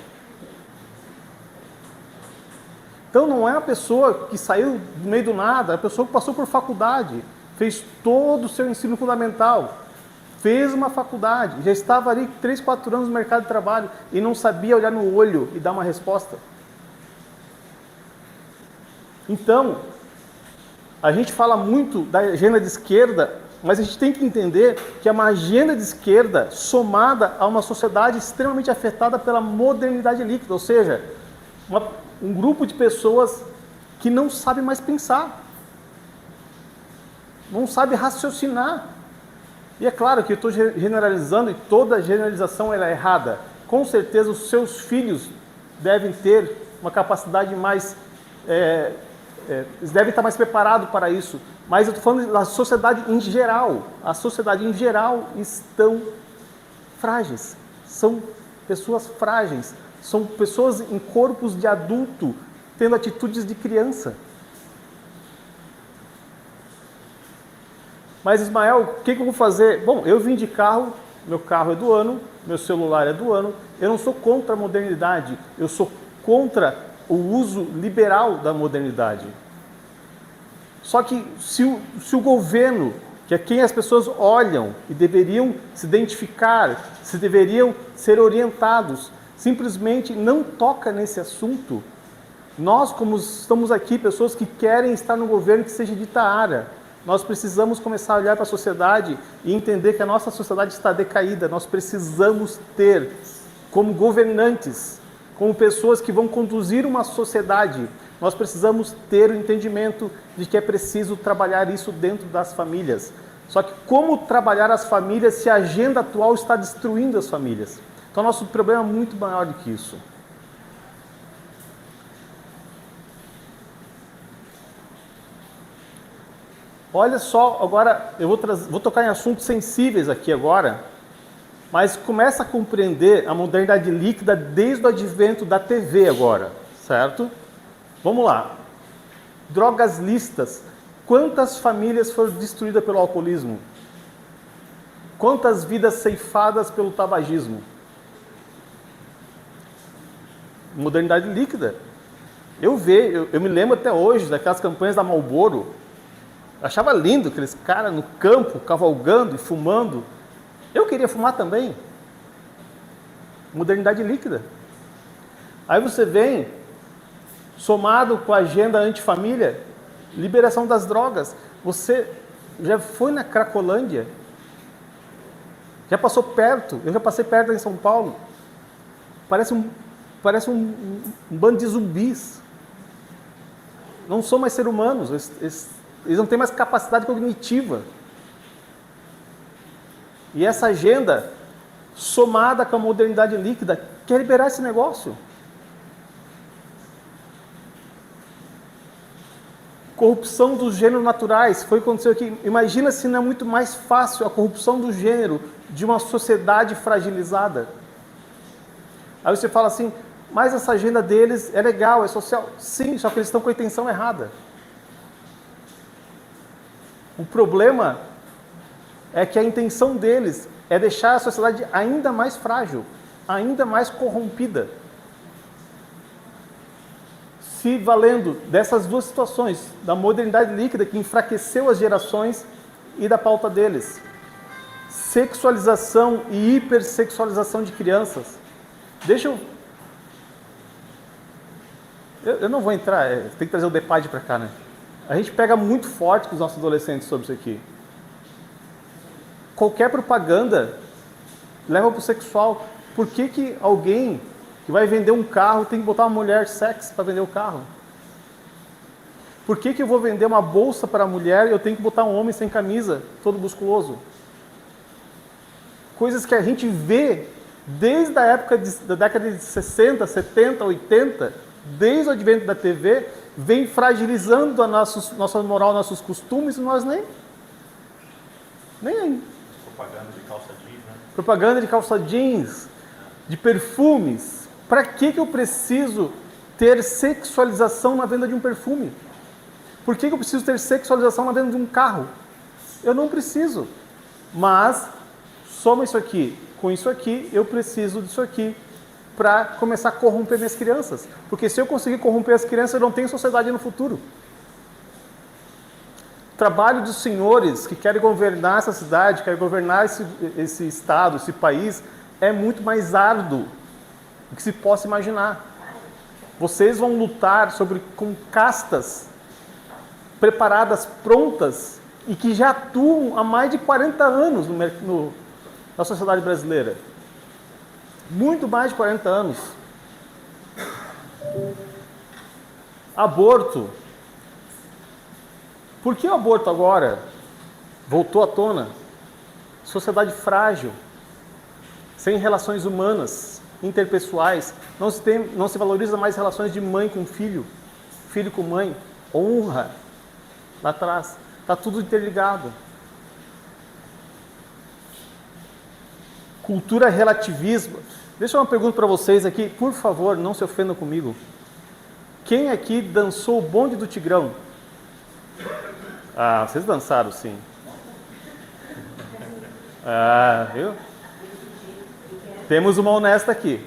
Então não é uma pessoa que saiu do meio do nada, é uma pessoa que passou por faculdade, fez todo o seu ensino fundamental, fez uma faculdade, já estava ali 3, 4 anos no mercado de trabalho e não sabia olhar no olho e dar uma resposta. Então, a gente fala muito da agenda de esquerda, mas a gente tem que entender que é uma agenda de esquerda somada a uma sociedade extremamente afetada pela modernidade líquida, ou seja, um grupo de pessoas que não sabe mais pensar, não sabe raciocinar. E é claro que eu estou generalizando e toda generalização ela é errada. Com certeza os seus filhos devem ter uma capacidade mais... eles devem estar mais preparados para isso. Mas eu estou falando da sociedade em geral. A sociedade em geral estão frágeis. São pessoas frágeis. São pessoas em corpos de adulto, tendo atitudes de criança. Mas Ismael, o que eu vou fazer? Bom, eu vim de carro, meu carro é do ano, meu celular é do ano. Eu não sou contra a modernidade, eu sou contra o uso liberal da modernidade. Só que se o governo, que é quem as pessoas olham e deveriam se identificar, se deveriam ser orientados, simplesmente não toca nesse assunto, nós, como estamos aqui, pessoas que querem estar no governo que seja de Itaara, nós precisamos começar a olhar para a sociedade e entender que a nossa sociedade está decaída. Nós precisamos ter, como governantes, como pessoas que vão conduzir uma sociedade, nós precisamos ter o entendimento de que é preciso trabalhar isso dentro das famílias. Só que como trabalhar as famílias se a agenda atual está destruindo as famílias? Então, nosso problema é muito maior do que isso. Olha só, agora eu vou tocar em assuntos sensíveis aqui agora, mas começa a compreender a modernidade líquida desde o advento da TV agora, certo? Vamos lá. Drogas lícitas. Quantas famílias foram destruídas pelo alcoolismo? Quantas vidas ceifadas pelo tabagismo? Modernidade líquida. Eu me lembro até hoje daquelas campanhas da Marlboro. Eu achava lindo aqueles caras no campo, cavalgando e fumando. Eu queria fumar também. Modernidade líquida. Aí você vem, somado com a agenda antifamília, liberação das drogas. Você já foi na Cracolândia? Já passou perto? Eu já passei perto em São Paulo. Parece um bando de zumbis. Não são mais seres humanos. Eles não têm mais capacidade cognitiva. E essa agenda, somada com a modernidade líquida, quer liberar esse negócio. Corrupção dos gêneros naturais, foi o que aconteceu aqui. Imagina se não é muito mais fácil a corrupção do gênero de uma sociedade fragilizada. Aí você fala assim, mas essa agenda deles é legal, é social. Sim, só que eles estão com a intenção errada. O problema é que a intenção deles é deixar a sociedade ainda mais frágil, ainda mais corrompida. Se valendo dessas duas situações, da modernidade líquida que enfraqueceu as gerações e da pauta deles. Sexualização e hipersexualização de crianças. Eu não vou entrar, tem que trazer o DEPAD para cá, né? A gente pega muito forte com os nossos adolescentes sobre isso aqui. Qualquer propaganda leva para o sexual. Por que alguém que vai vender um carro tem que botar uma mulher sexy para vender o carro? Por que eu vou vender uma bolsa para a mulher e eu tenho que botar um homem sem camisa, todo musculoso? Coisas que a gente vê desde a época da década de 60, 70, 80, desde o advento da TV, vem fragilizando a nossa moral, nossos costumes, e nós nem aí. Propaganda de calça jeans, né? Propaganda de calça jeans, de perfumes. Para que eu preciso ter sexualização na venda de um perfume? Por que eu preciso ter sexualização na venda de um carro? Eu não preciso. Mas, soma isso aqui com isso aqui, eu preciso disso aqui para começar a corromper minhas crianças. Porque se eu conseguir corromper as crianças, eu não tenho sociedade no futuro. O trabalho dos senhores que querem governar essa cidade, querem governar esse estado, esse país, é muito mais árduo do que se possa imaginar. Vocês vão lutar com castas preparadas, prontas, e que já atuam há mais de 40 anos na sociedade brasileira. Muito mais de 40 anos. Aborto. Por que o aborto agora voltou à tona? Sociedade frágil, sem relações humanas, interpessoais. Não se valoriza mais relações de mãe com filho, filho com mãe, honra. Lá atrás, está tudo interligado. Cultura relativismo. Deixa eu uma pergunta para vocês aqui, por favor, não se ofendam comigo. Quem aqui dançou o bonde do Tigrão? Ah, vocês dançaram sim. Ah, viu? Temos uma honesta aqui.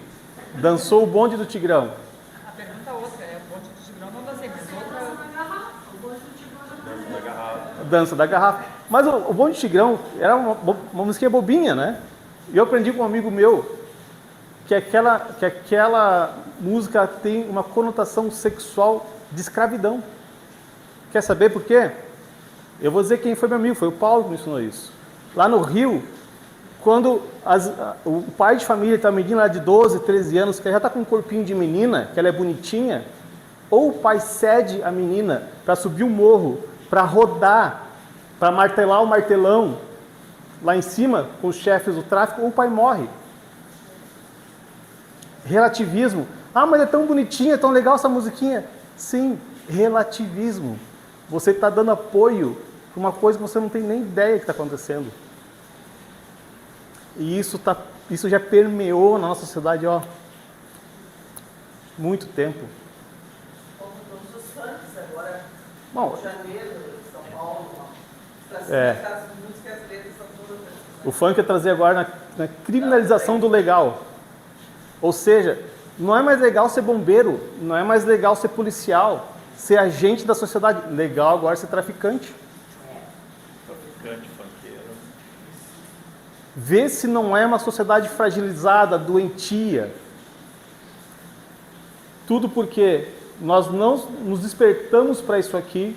Dançou o bonde do Tigrão. A pergunta outra é Dança da Garrafa. Mas o Bonde de Tigrão era uma musiquinha bobinha, né? E eu aprendi com um amigo meu que aquela música tem uma conotação sexual de escravidão. Quer saber por quê? Eu vou dizer quem foi meu amigo, foi o Paulo que me ensinou isso. Lá no Rio, quando o pai de família tem uma menina lá de 12, 13 anos, que já está com um corpinho de menina, que ela é bonitinha, ou o pai cede a menina para subir o morro, para rodar, para martelar o martelão lá em cima com os chefes do tráfico, ou o pai morre. Relativismo. Ah, mas é tão bonitinha, é tão legal essa musiquinha. Sim, relativismo. Você está dando apoio para uma coisa que você não tem nem ideia que está acontecendo. E isso já permeou na nossa sociedade, ó, muito tempo. Como todos os funks agora, Bom, Rio de Janeiro, São Paulo, para as músicas, as letras são todas assim. o funk é trazer agora na criminalização do legal. Ou seja, não é mais legal ser bombeiro, não é mais legal ser policial, ser agente da sociedade. Legal agora ser traficante. Traficante, funkeiro. Vê se não é uma sociedade fragilizada, doentia. Tudo porque nós não nos despertamos para isso aqui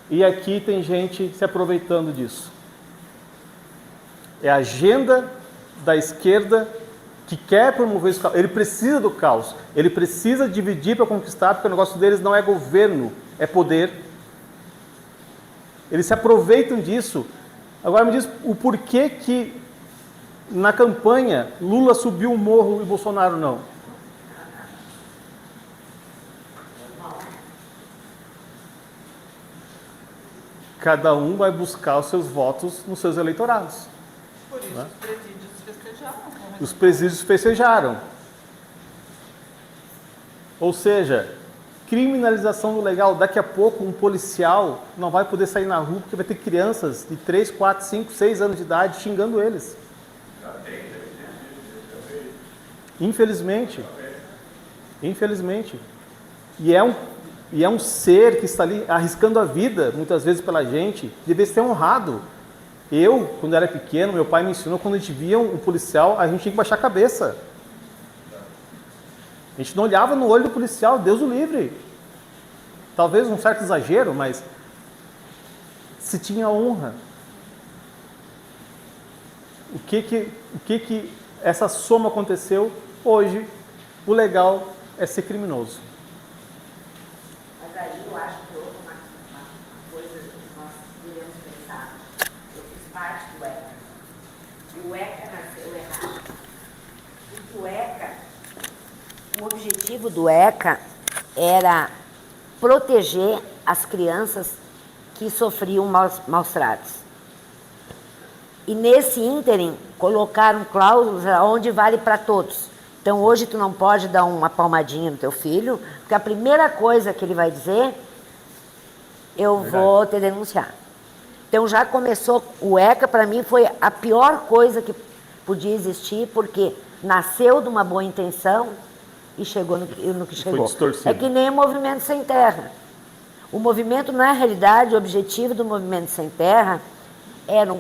e aqui tem gente se aproveitando disso. É a agenda da esquerda que quer promover esse caos. Ele precisa do caos, ele precisa dividir para conquistar, porque o negócio deles não é governo, é poder. Eles se aproveitam disso. Agora me diz o porquê que na campanha Lula subiu o morro e Bolsonaro não. Cada um vai buscar os seus votos nos seus eleitorados. Por isso os presídios festejaram. Os presídios festejaram. Ou seja, criminalização do legal. Daqui a pouco um policial não vai poder sair na rua porque vai ter crianças de 3, 4, 5, 6 anos de idade xingando eles. Infelizmente. Infelizmente. E é um ser que está ali arriscando a vida, muitas vezes pela gente, deve ser honrado. Eu, quando era pequeno, meu pai me ensinou, quando a gente via um policial, a gente tinha que baixar a cabeça. A gente não olhava no olho do policial, Deus o livre. Talvez um certo exagero, mas se tinha honra. O que essa soma aconteceu? Hoje, o legal é ser criminoso. Mas aí eu acho que houve uma coisa que nós devemos pensar. Eu fiz parte do ECA. E o ECA nasceu errado. Porque o ECA, o objetivo do ECA era proteger as crianças que sofriam maus tratos. E nesse ínterim, colocaram cláusulas onde vale para todos. Então, hoje tu não pode dar uma palmadinha no teu filho, porque a primeira coisa que ele vai dizer, eu vou te denunciar. Então, já começou, o ECA para mim foi a pior coisa que podia existir, porque nasceu de uma boa intenção e chegou no que chegou. É que nem o Movimento Sem Terra. O movimento, na realidade, o objetivo do Movimento Sem Terra eram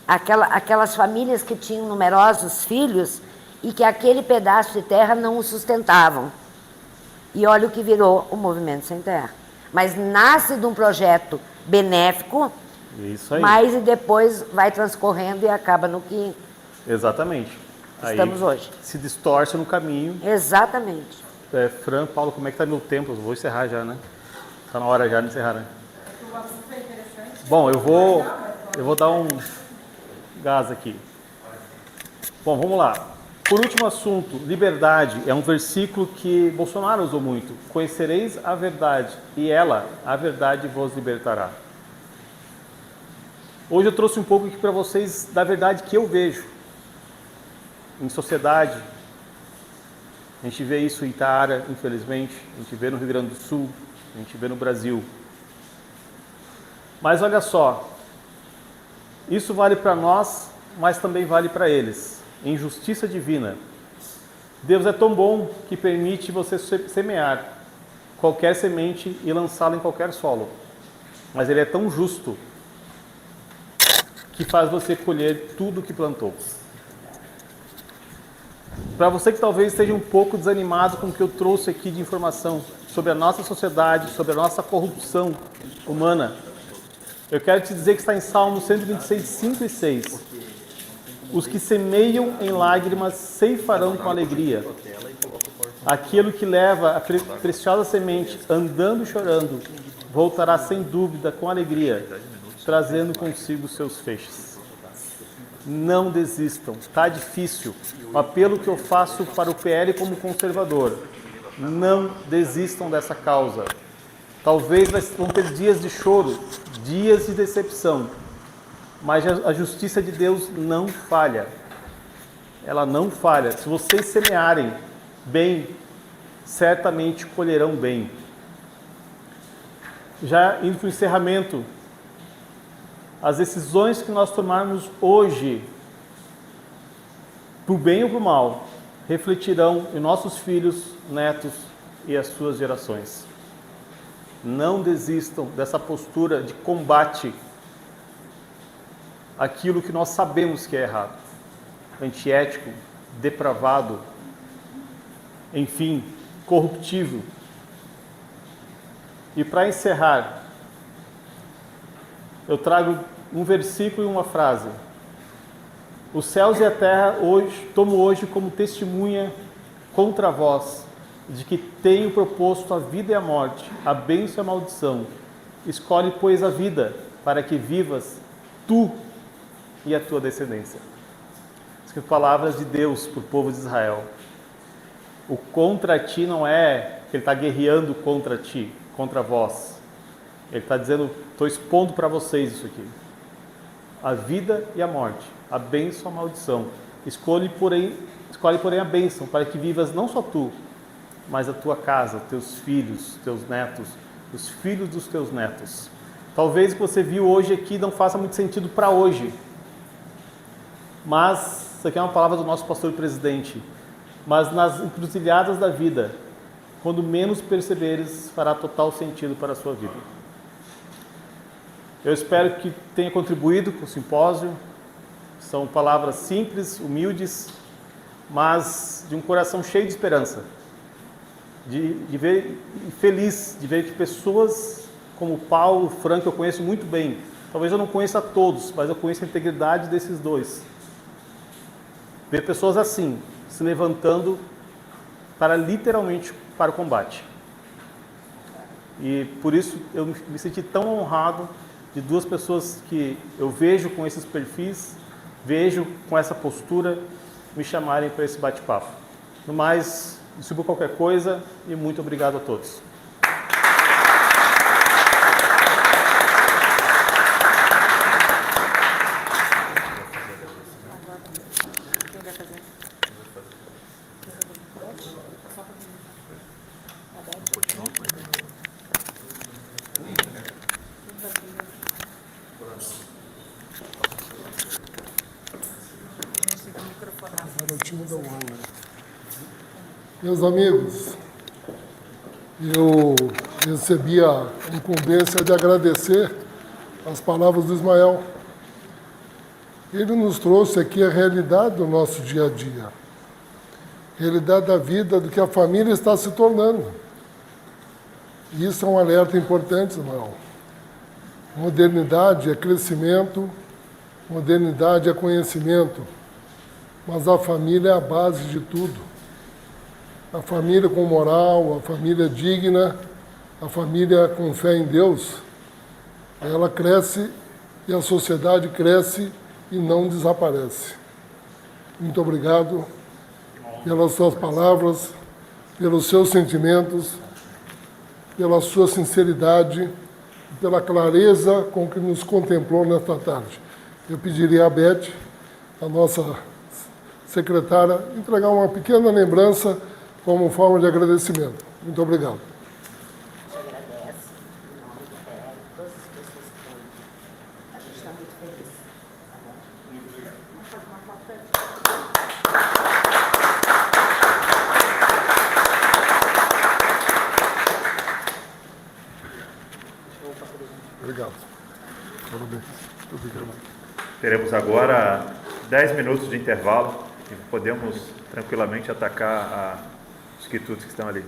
aquelas famílias que tinham numerosos filhos e que aquele pedaço de terra não o sustentavam. E olha o que virou o Movimento Sem Terra. Mas nasce de um projeto benéfico, isso aí. Mas e depois vai transcorrendo e acaba no que exatamente. Estamos aí, hoje. Se distorce no caminho. Exatamente. Fran, Paulo, como é que está meu tempo? Eu vou encerrar já, né? Está na hora já de encerrar, né? Bom, eu vou dar um gás aqui. Bom, vamos lá. Por último assunto, liberdade. É um versículo que Bolsonaro usou muito. Conhecereis a verdade e ela, a verdade, vos libertará. Hoje eu trouxe um pouco aqui para vocês da verdade que eu vejo em sociedade. A gente vê isso em Itaara, infelizmente. A gente vê no Rio Grande do Sul. A gente vê no Brasil. Mas olha só. Isso vale para nós, mas também vale para eles. Em justiça divina. Deus é tão bom que permite você semear qualquer semente e lançá-la em qualquer solo. mas Ele é tão justo que faz você colher tudo o que plantou. Para você que talvez esteja um pouco desanimado com o que eu trouxe aqui de informação sobre a nossa sociedade, sobre a nossa corrupção humana, eu quero te dizer que está em Salmo 126, 5 e 6. Os que semeiam em lágrimas ceifarão com alegria. Aquele que leva a preciosa semente andando e chorando, voltará sem dúvida com alegria, trazendo consigo seus feixes. Não desistam, está difícil. O apelo que eu faço para o PL como conservador: não desistam dessa causa. Talvez vão ter dias de choro, dias de decepção, mas a justiça de Deus não falha. Ela não falha. Se vocês semearem bem, certamente colherão bem. Já indo para o encerramento, as decisões que nós tomarmos hoje, para o bem ou para o mal, refletirão em nossos filhos, netos e as suas gerações. Não desistam dessa postura de combate àquilo que nós sabemos que é errado, antiético, depravado, enfim, corruptível. E para encerrar, eu trago um versículo e uma frase. Os céus e a terra tomo hoje como testemunha contra vós, de que tenho proposto a vida e a morte, a bênção e a maldição. Escolhe, pois, a vida, para que vivas tu e a tua descendência. Essas palavras de Deus para o povo de Israel. O contra ti não é que Ele está guerreando contra ti, contra vós. Ele está dizendo, estou expondo para vocês isso aqui. A vida e a morte, a bênção e a maldição. Escolhe, porém, a bênção, para que vivas não só tu, mas a tua casa, teus filhos, teus netos, os filhos dos teus netos. Talvez o que você viu hoje aqui não faça muito sentido para hoje. Mas, isso aqui é uma palavra do nosso pastor e presidente, mas nas encruzilhadas da vida, quando menos perceberes, fará total sentido para a sua vida. Eu espero que tenha contribuído com o simpósio. São palavras simples, humildes, mas de um coração cheio de esperança. De ver, feliz de ver que pessoas como Paulo, Franco, eu conheço muito bem. Talvez eu não conheça todos, mas eu conheço a integridade desses dois. Ver pessoas assim, se levantando literalmente para o combate. E por isso eu me senti tão honrado de duas pessoas que eu vejo com esses perfis, vejo com essa postura, me chamarem para esse bate-papo. No mais, desculpa qualquer coisa e muito obrigado a todos. Meus amigos, eu recebi a incumbência de agradecer as palavras do Ismael. Ele nos trouxe aqui a realidade do nosso dia a dia, realidade da vida, do que a família está se tornando. E isso é um alerta importante, Ismael. Modernidade é crescimento, modernidade é conhecimento, mas a família é a base de tudo. A família com moral, a família digna, a família com fé em Deus, ela cresce e a sociedade cresce e não desaparece. Muito obrigado pelas suas palavras, pelos seus sentimentos, pela sua sinceridade, pela clareza com que nos contemplou nesta tarde. Eu pediria à Beth, a nossa secretária, entregar uma pequena lembrança como forma de agradecimento. Muito obrigado. Eu agradeço, em nome do PL, todas as pessoas que estão aí. A gente está muito feliz. Tá bom? Muito obrigado. Vamos fazer uma foto Obrigado. Teremos agora 10 minutos de intervalo e podemos tranquilamente atacar os quitutes que estão ali.